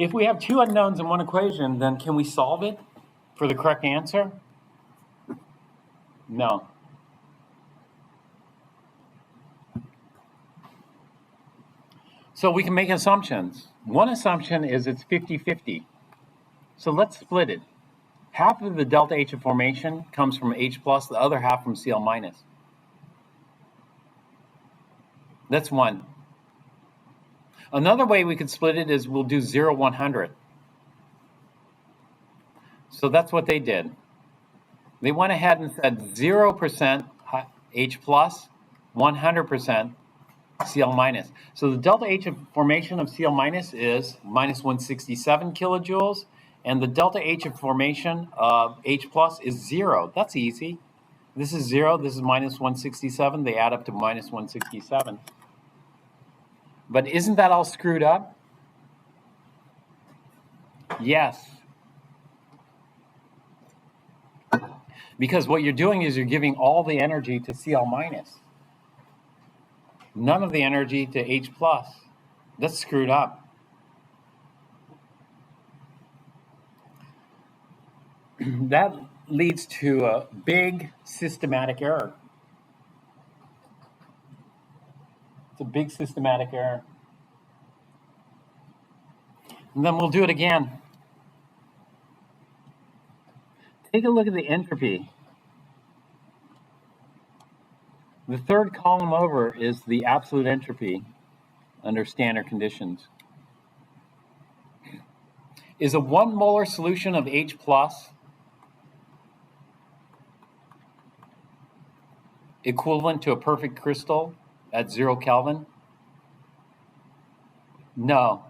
If we have two unknowns in one equation, then can we solve it for the correct answer? No. So we can make assumptions. One assumption is it's 50-50. So let's split it. Half of the delta H of formation comes from H plus, the other half from Cl minus. That's one. Another way we could split it is we'll do 0-100. So that's what they did. They went ahead and said 0% H plus, 100% Cl minus. So the delta H of formation of Cl minus is minus 167 kilojoules, and the delta H of formation of H plus is 0. That's easy. This is 0, this is minus 167. They add up to minus 167. But isn't that all screwed up? Yes. Because what you're doing is you're giving all the energy to Cl minus. None of the energy to H plus. That's screwed up. That leads to a big systematic error. It's a big systematic error. And then we'll do it again. Take a look at the entropy. The third column over is the absolute entropy under standard conditions. Is a 1 molar solution of H plus equivalent to a perfect crystal at 0 Kelvin? No,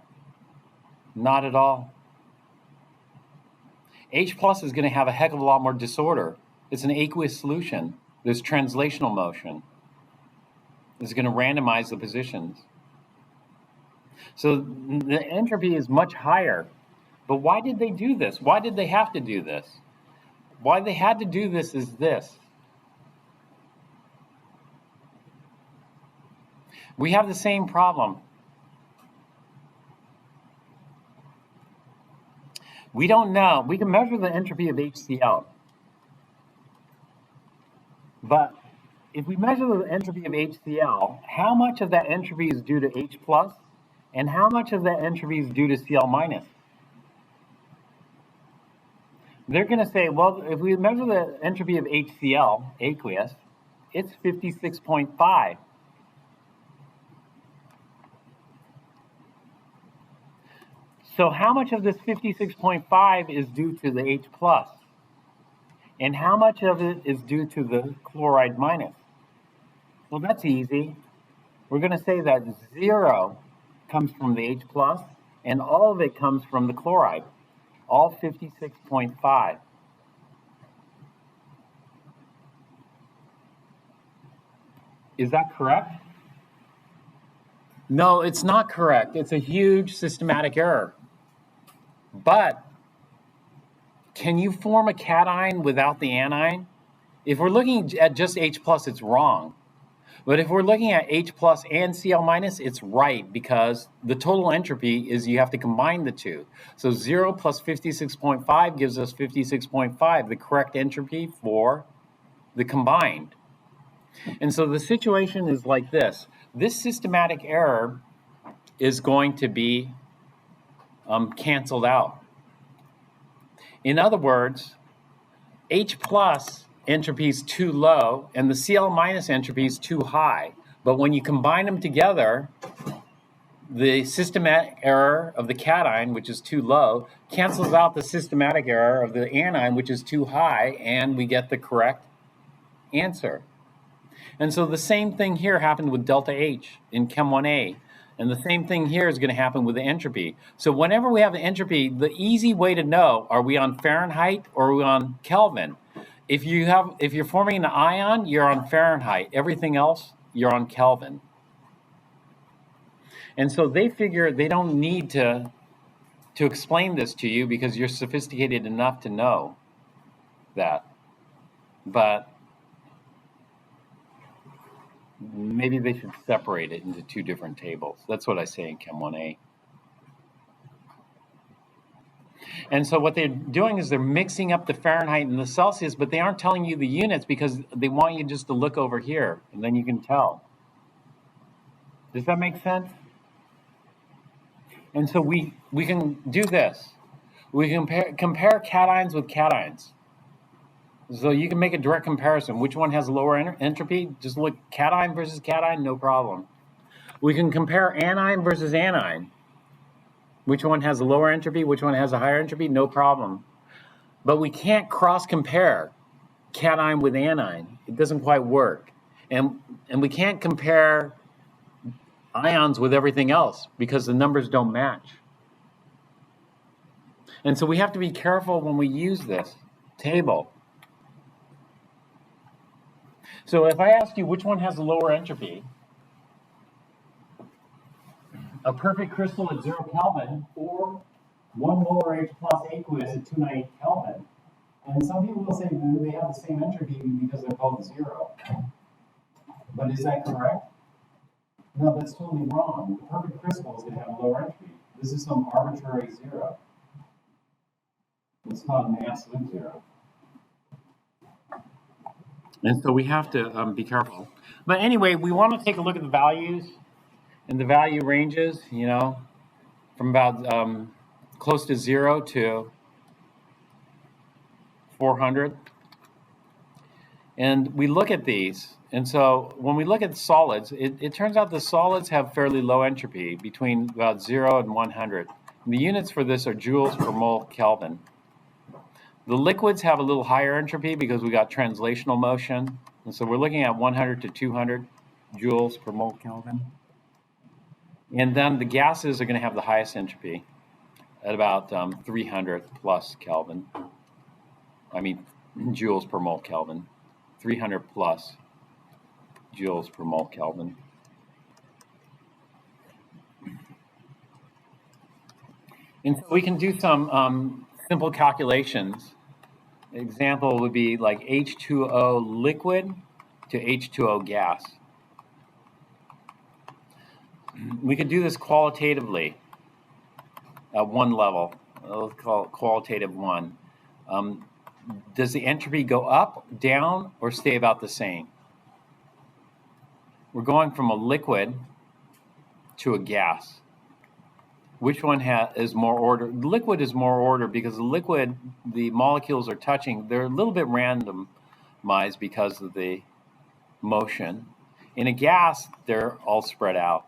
not at all. H plus is going to have a heck of a lot more disorder. It's an aqueous solution. There's translational motion. It's going to randomize the positions. So the entropy is much higher. But why did they do this? Why did they have to do this? Why they had to do this is this. We have the same problem. We don't know. We can measure the entropy of HCl. But if we measure the entropy of HCl, how much of that entropy is due to H plus, and how much of that entropy is due to Cl minus? They're going to say, well, if we measure the entropy of HCl, aqueous, it's 56.5. So how much of this 56.5 is due to the H plus? And how much of it is due to the chloride minus? Well, that's easy. We're going to say that 0 comes from the H plus, and all of it comes from the chloride, all 56.5. Is that correct? No, it's not correct. It's a huge systematic error. But can you form a cation without the anion? If we're looking at just H plus, it's wrong. But if we're looking at H plus and Cl minus, it's right, because the total entropy is you have to combine the two. So 0 plus 56.5 gives us 56.5, the correct entropy for the combined. And so the situation is like this. This systematic error is going to be canceled out. In other words, H plus entropy is too low and the Cl minus entropy is too high. But when you combine them together, the systematic error of the cation, which is too low, cancels out the systematic error of the anion, which is too high, and we get the correct answer. And so the same thing here happened with delta H in Chem 1A. And the same thing here is going to happen with the entropy. So whenever we have an entropy, the easy way to know, are we on Fahrenheit or are we on Kelvin? If you're forming an ion, you're on Fahrenheit. Everything else, you're on Kelvin. And so they figure they don't need to explain this to you because you're sophisticated enough to know that. But maybe they should separate it into two different tables. That's what I say in Chem 1A. And so what they're doing is they're mixing up the Fahrenheit and the Celsius, but they aren't telling you the units because they want you just to look over here, and then you can tell. Does that make sense? And so we can do this. We can compare cations with cations. So you can make a direct comparison. Which one has lower entropy? Just look cation versus cation, no problem. We can compare anion versus anion. Which one has a lower entropy? Which one has a higher entropy? No problem. But we can't cross-compare cation with anion. It doesn't quite work. And we can't compare ions with everything else because the numbers don't match. And so we have to be careful when we use this table. So if I ask you which one has a lower entropy, a perfect crystal at 0 Kelvin or 1 molar H plus aqueous at 298 Kelvin. And some people will say they have the same entropy because they're both 0. But is that correct? No, that's totally wrong. The perfect crystal is going to have a lower entropy. This is some arbitrary 0. It's not an absolute 0. And so we have to be careful. But anyway, we want to take a look at the values and the value ranges, from about close to 0 to 400. And we look at these, and so when we look at solids, it turns out the solids have fairly low entropy, between about 0 and 100. And the units for this are joules per mole Kelvin. The liquids have a little higher entropy because we got translational motion, and so we're looking at 100 to 200 joules per mole Kelvin. And then the gases are going to have the highest entropy at about 300 plus Kelvin. I mean, joules per mole Kelvin. 300 plus joules per mole Kelvin. And so we can do some simple calculations. An example would be like H2O liquid to H2O gas. We could do this qualitatively at one level. Let's call it qualitative 1. Does the entropy go up, down, or stay about the same? We're going from a liquid to a gas. Which one is more order? The liquid is more order because the liquid, the molecules are touching. They're a little bit randomized because of the motion. In a gas, they're all spread out.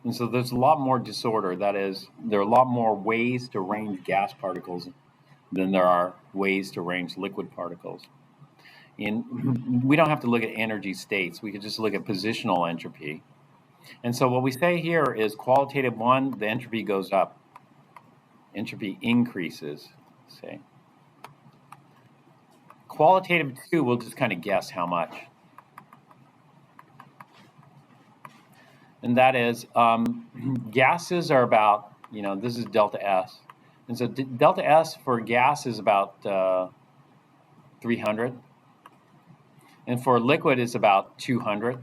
And so there's a lot more disorder. That is, there are a lot more ways to arrange gas particles than there are ways to arrange liquid particles. And we don't have to look at energy states. We could just look at positional entropy. And so what we say here is qualitative 1, the entropy goes up. Entropy increases, say. Qualitative 2, we'll just kind of guess how much. And that is, gases are about, this is delta S. And so delta S for gas is about 300. And for liquid is about 200.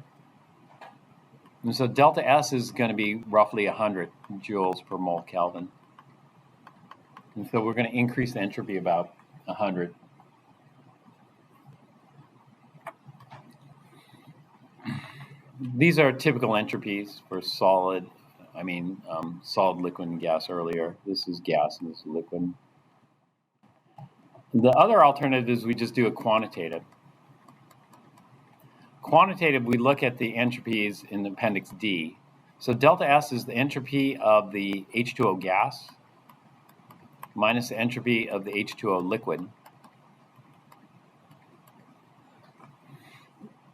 And so delta S is going to be roughly 100 joules per mole Kelvin. And so we're going to increase the entropy about 100. These are typical entropies for solid, solid, liquid, and gas earlier. This is gas and this is liquid. The other alternative is we just do a quantitative. Quantitative, we look at the entropies in Appendix D. So delta S is the entropy of the H2O gas minus the entropy of the H2O liquid.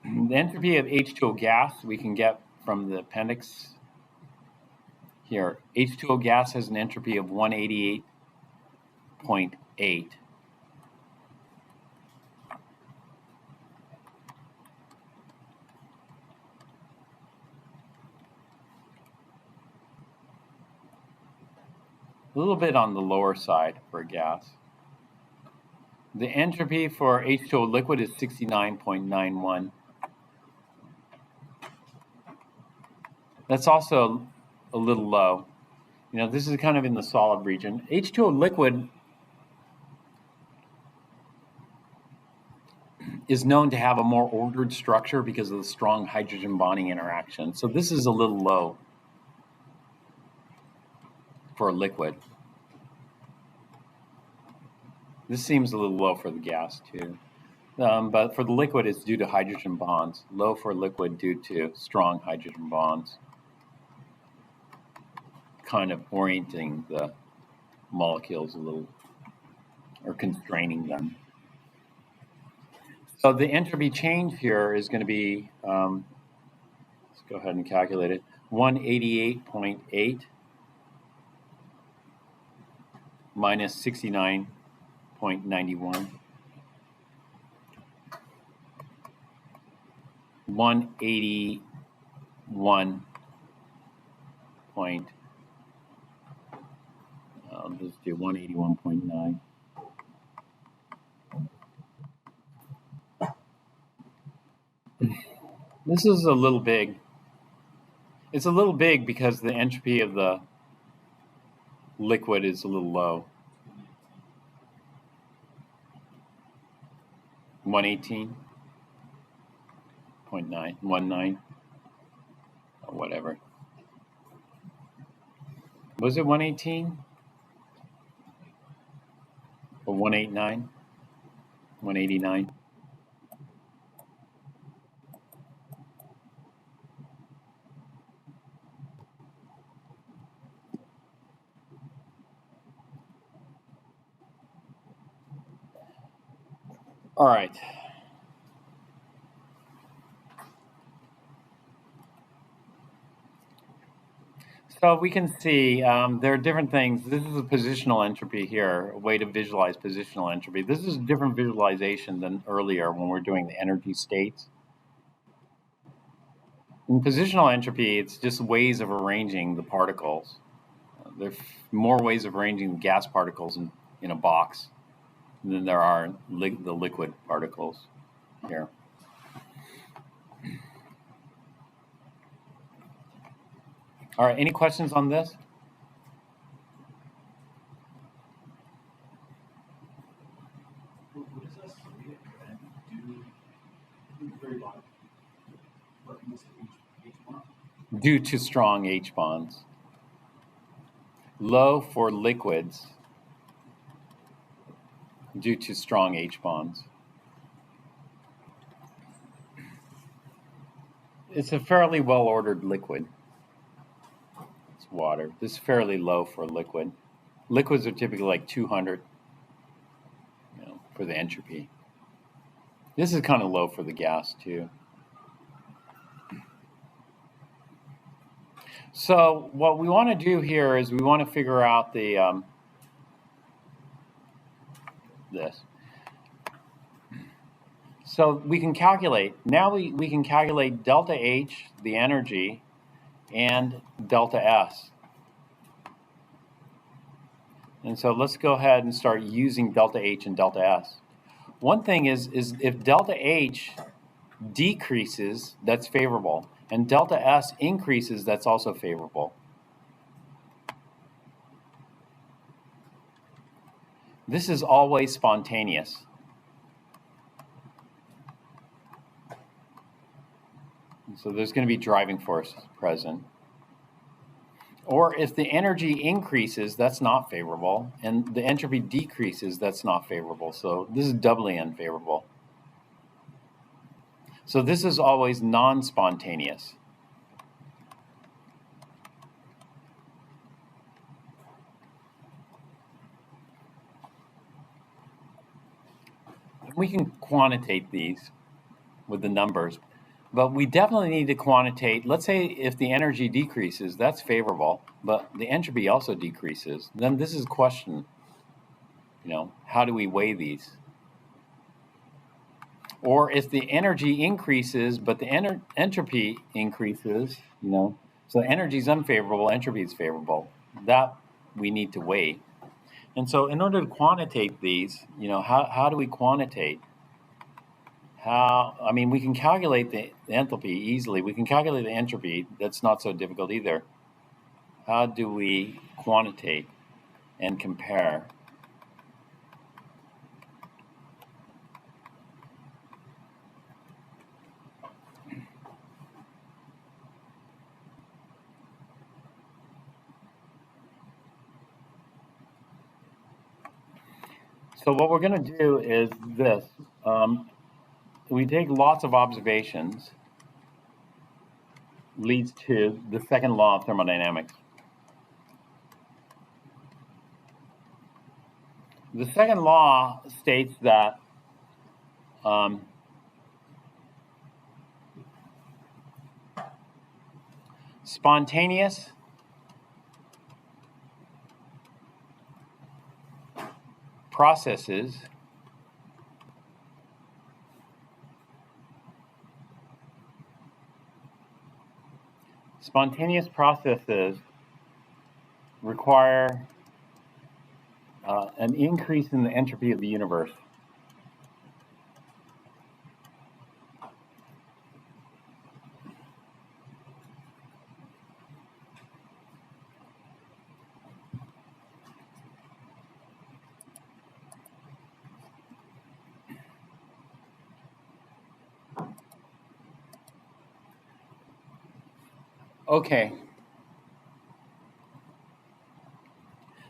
The entropy of H2O gas we can get from the appendix here. H2O gas has an entropy of 188.8. A little bit on the lower side for a gas. The entropy for H2O liquid is 69.91. That's also a little low. This is kind of in the solid region. H2O liquid is known to have a more ordered structure because of the strong hydrogen bonding interaction. So this is a little low for a liquid. This seems a little low for the gas too. But for the liquid, it's due to hydrogen bonds. Low for liquid due to strong hydrogen bonds, kind of orienting the molecules a little, or constraining them. So the entropy change here is going to be, let's go ahead and calculate it, 188.8 minus 69.91. 181 point, I'll just do 181.9. This is a little big. It's a little big because the entropy of the liquid is a little low. 118.9, 19, or whatever. Was it 118? 189, 189. All right. So we can see there are different things. This is a positional entropy here, a way to visualize positional entropy. This is a different visualization than earlier when we're doing the energy states. In positional entropy, it's just ways of arranging the particles. There are more ways of arranging gas particles in a box than there are the liquid particles here. All right, any questions on this? What is this? Do very long. What must each one? Due to strong H bonds. Low for liquids due to strong H bonds. It's a fairly well-ordered liquid. It's water. This is fairly low for a liquid. Liquids are typically like 200, for the entropy. This is kind of low for the gas too. So what we want to do here is we want to figure out the this. So we can calculate, now we can calculate delta H, the energy, and delta S. And so let's go ahead and start using delta H and delta S. One thing is if delta H decreases, that's favorable. And delta S increases, that's also favorable. This is always spontaneous. So there's going to be driving forces present. Or if the energy increases, that's not favorable. And the entropy decreases, that's not favorable. So this is doubly unfavorable. So this is always non-spontaneous. We can quantitate these with the numbers, but we definitely need to quantitate. Let's say if the energy decreases, that's favorable, but the entropy also decreases. Then this is a question, how do we weigh these? Or if the energy increases, but the entropy increases, so energy is unfavorable, entropy is favorable. That we need to weigh. And so in order to quantitate these, how do we quantitate? We can calculate the enthalpy easily. We can calculate the entropy. That's not so difficult either. How do we quantitate and compare? So what we're going to do is this. We take lots of observations, leads to the second law of thermodynamics. The second law states that spontaneous processes require an increase in the entropy of the universe. Okay.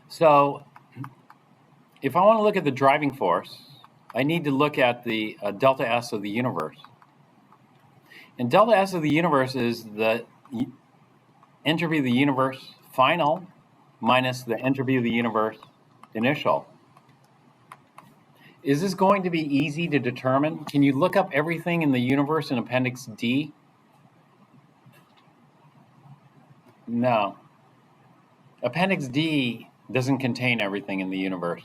So if I want to look at the driving force, I need to look at the delta S of the universe. And delta S of the universe is the entropy of the universe final minus the entropy of the universe initial. Is this going to be easy to determine? Can you look up everything in the universe in Appendix D? No. Appendix D doesn't contain everything in the universe.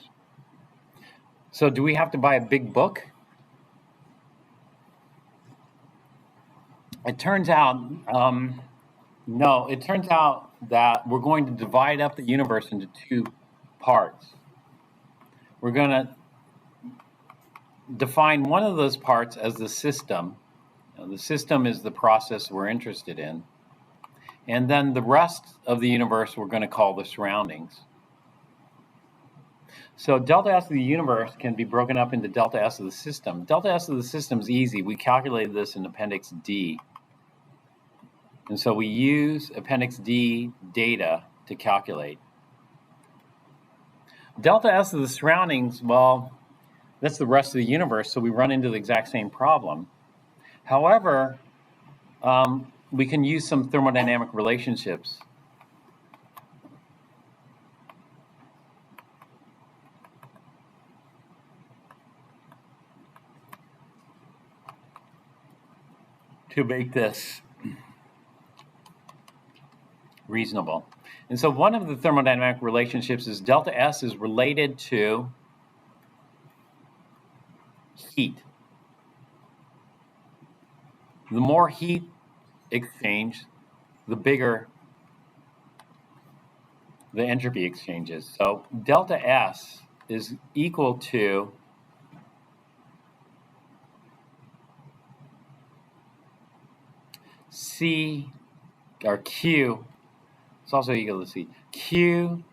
So do we have to buy a big book? It turns out, no, it turns out that we're going to divide up the universe into two parts. We're going to define one of those parts as the system. The system is the process we're interested in. And then the rest of the universe we're going to call the surroundings. So delta S of the universe can be broken up into delta S of the system. Delta S of the system is easy. We calculated this in Appendix D. And so we use Appendix D data to calculate. Delta S of the surroundings, well, that's the rest of the universe, so we run into the exact same problem. However, we can use some thermodynamic relationships. To make this reasonable. And so one of the thermodynamic relationships is delta S is related to heat. The more heat exchange, the bigger the entropy exchange is. So delta S is equal to C, or Q, it's also equal to C, Q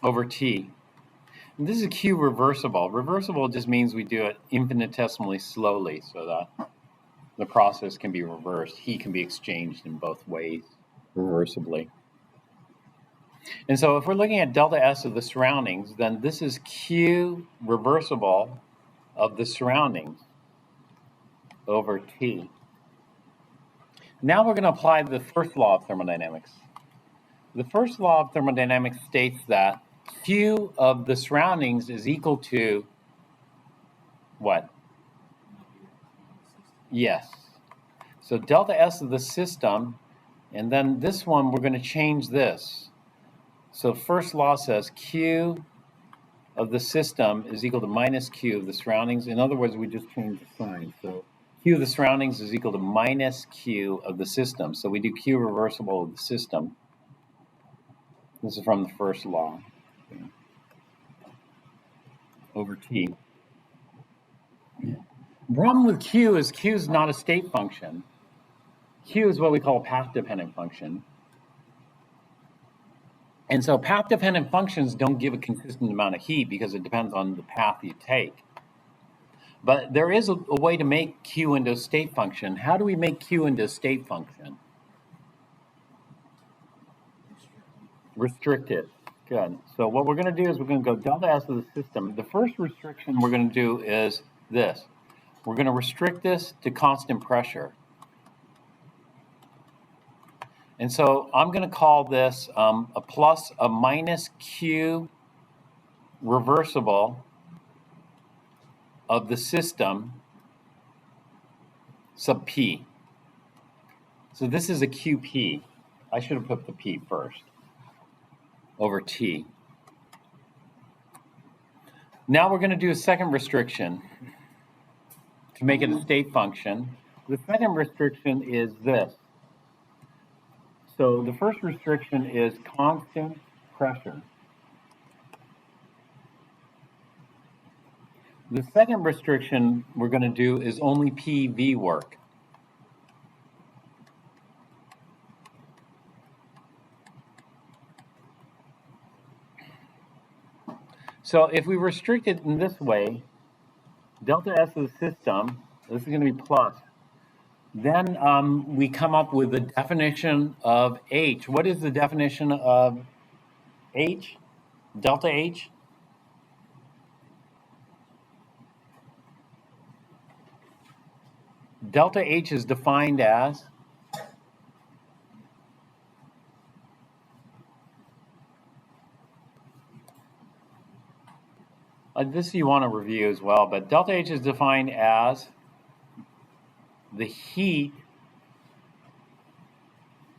over T. And this is Q reversible. Reversible just means we do it infinitesimally slowly so that the process can be reversed. Heat can be exchanged in both ways reversibly. And so if we're looking at delta S of the surroundings, then this is Q reversible of the surroundings over T. Now we're going to apply the first law of thermodynamics. The first law of thermodynamics states that Q of the surroundings is equal to what? Yes. So delta S of the system, and then this one we're going to change this. So first law says Q of the system is equal to minus Q of the surroundings. In other words, we just change the sign. So Q of the surroundings is equal to minus Q of the system. So we do Q reversible of the system. This is from the first law. Over T. The problem with Q is not a state function. Q is what we call a path-dependent function. And so path-dependent functions don't give a consistent amount of heat because it depends on the path you take. But there is a way to make Q into a state function. How do we make Q into a state function? Restrict it. Good. So what we're going to do is we're going to go delta S of the system. The first restriction we're going to do is this. We're going to restrict this to constant pressure. And so I'm going to call this a plus a minus Q reversible of the system sub P. So this is a QP. I should have put the P first. Over T. Now we're going to do a second restriction to make it a state function. The second restriction is this. So the first restriction is constant pressure. The second restriction we're going to do is only PV work. So if we restrict it in this way, delta S of the system, this is going to be plus. Then we come up with the definition of H. What is the definition of H? Delta H? delta H is defined as this you want to review as well, but delta H is defined as the heat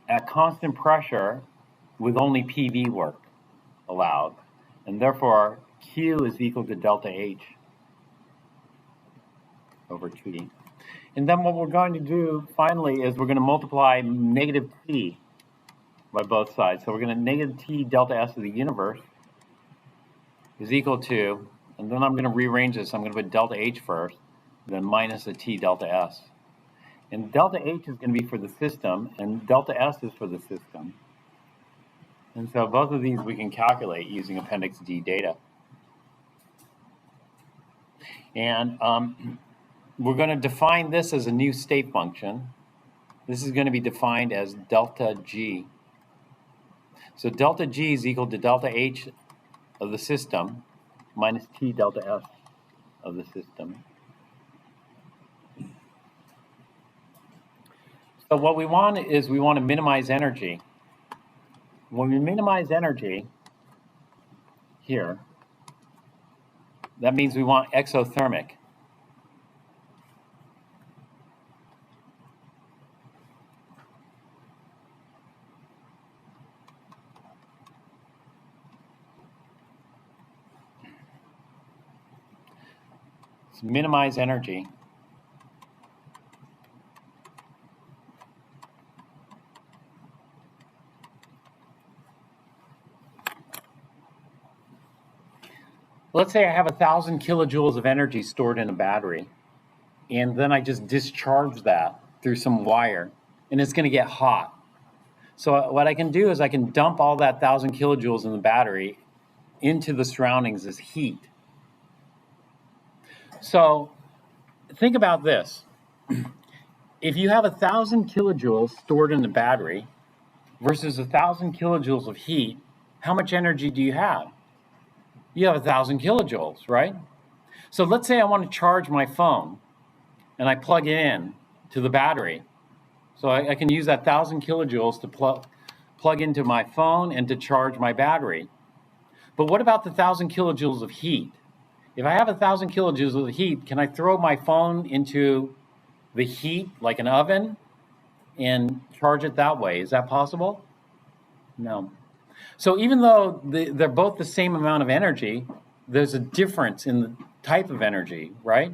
at constant pressure with only PV work allowed. And therefore, Q is equal to delta H over T. And then what we're going to do finally is we're going to multiply negative T by both sides. So we're going to negative T delta S of the universe is equal to, and then I'm going to rearrange this. I'm going to put delta H first, then minus a T delta S. And delta H is going to be for the system, and delta S is for the system. And so both of these we can calculate using Appendix D data. And we're going to define this as a new state function. This is going to be defined as delta G. So delta G is equal to delta H of the system minus T delta S of the system. So what we want is we want to minimize energy. When we minimize energy here, that means we want exothermic. So minimize energy. Let's say I have 1,000 kilojoules of energy stored in a battery, and then I just discharge that through some wire, and it's going to get hot. So what I can do is I can dump all that 1,000 kilojoules in the battery into the surroundings as heat. So think about this. If you have 1,000 kilojoules stored in the battery versus 1,000 kilojoules of heat, how much energy do you have? You have 1,000 kilojoules, right? So let's say I want to charge my phone and I plug it in to the battery. So I can use that 1,000 kilojoules to plug into my phone and to charge my battery. But what about the 1,000 kilojoules of heat? If I have 1,000 kilojoules of heat, can I throw my phone into the heat like an oven and charge it that way? Is that possible? No. So even though they're both the same amount of energy, there's a difference in the type of energy, right?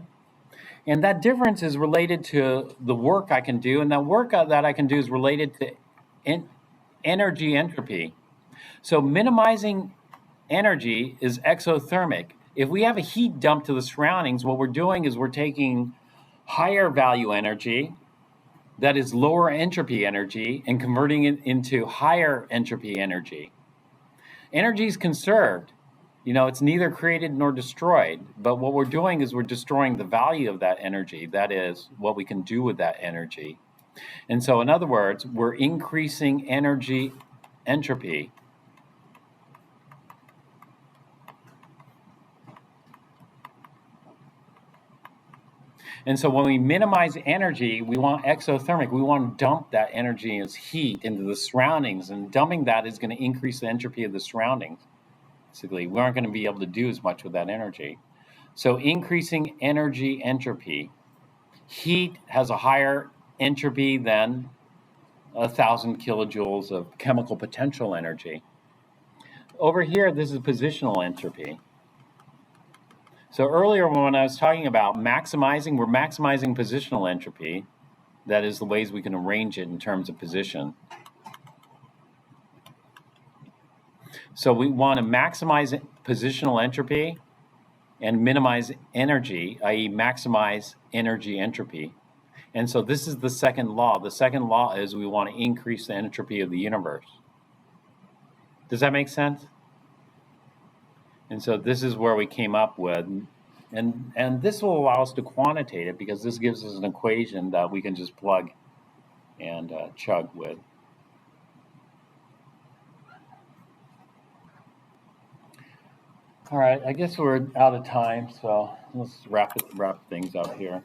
And that difference is related to the work I can do, and that work that I can do is related to energy entropy. So minimizing energy is exothermic. If we have a heat dump to the surroundings, what we're doing is we're taking higher value energy, that is lower entropy energy, and converting it into higher entropy energy. Energy is conserved. You know, it's neither created nor destroyed, but what we're doing is we're destroying the value of that energy. That is what we can do with that energy. And so, in other words, we're increasing energy entropy. And so when we minimize energy, we want exothermic. We want to dump that energy as heat into the surroundings, and dumping that is going to increase the entropy of the surroundings. Basically, we aren't going to be able to do as much with that energy. So increasing energy entropy. Heat has a higher entropy than 1,000 kilojoules of chemical potential energy. Over here, this is positional entropy. So earlier when I was talking about maximizing, we're maximizing positional entropy. That is the ways we can arrange it in terms of position. So we want to maximize positional entropy and minimize energy, i.e. maximize energy entropy. And so this is the second law. The second law is we want to increase the entropy of the universe. Does that make sense? And so this is where we came up with, and this will allow us to quantitate it because this gives us an equation that we can just plug and chug with. All right, I guess we're out of time, so let's wrap things up here.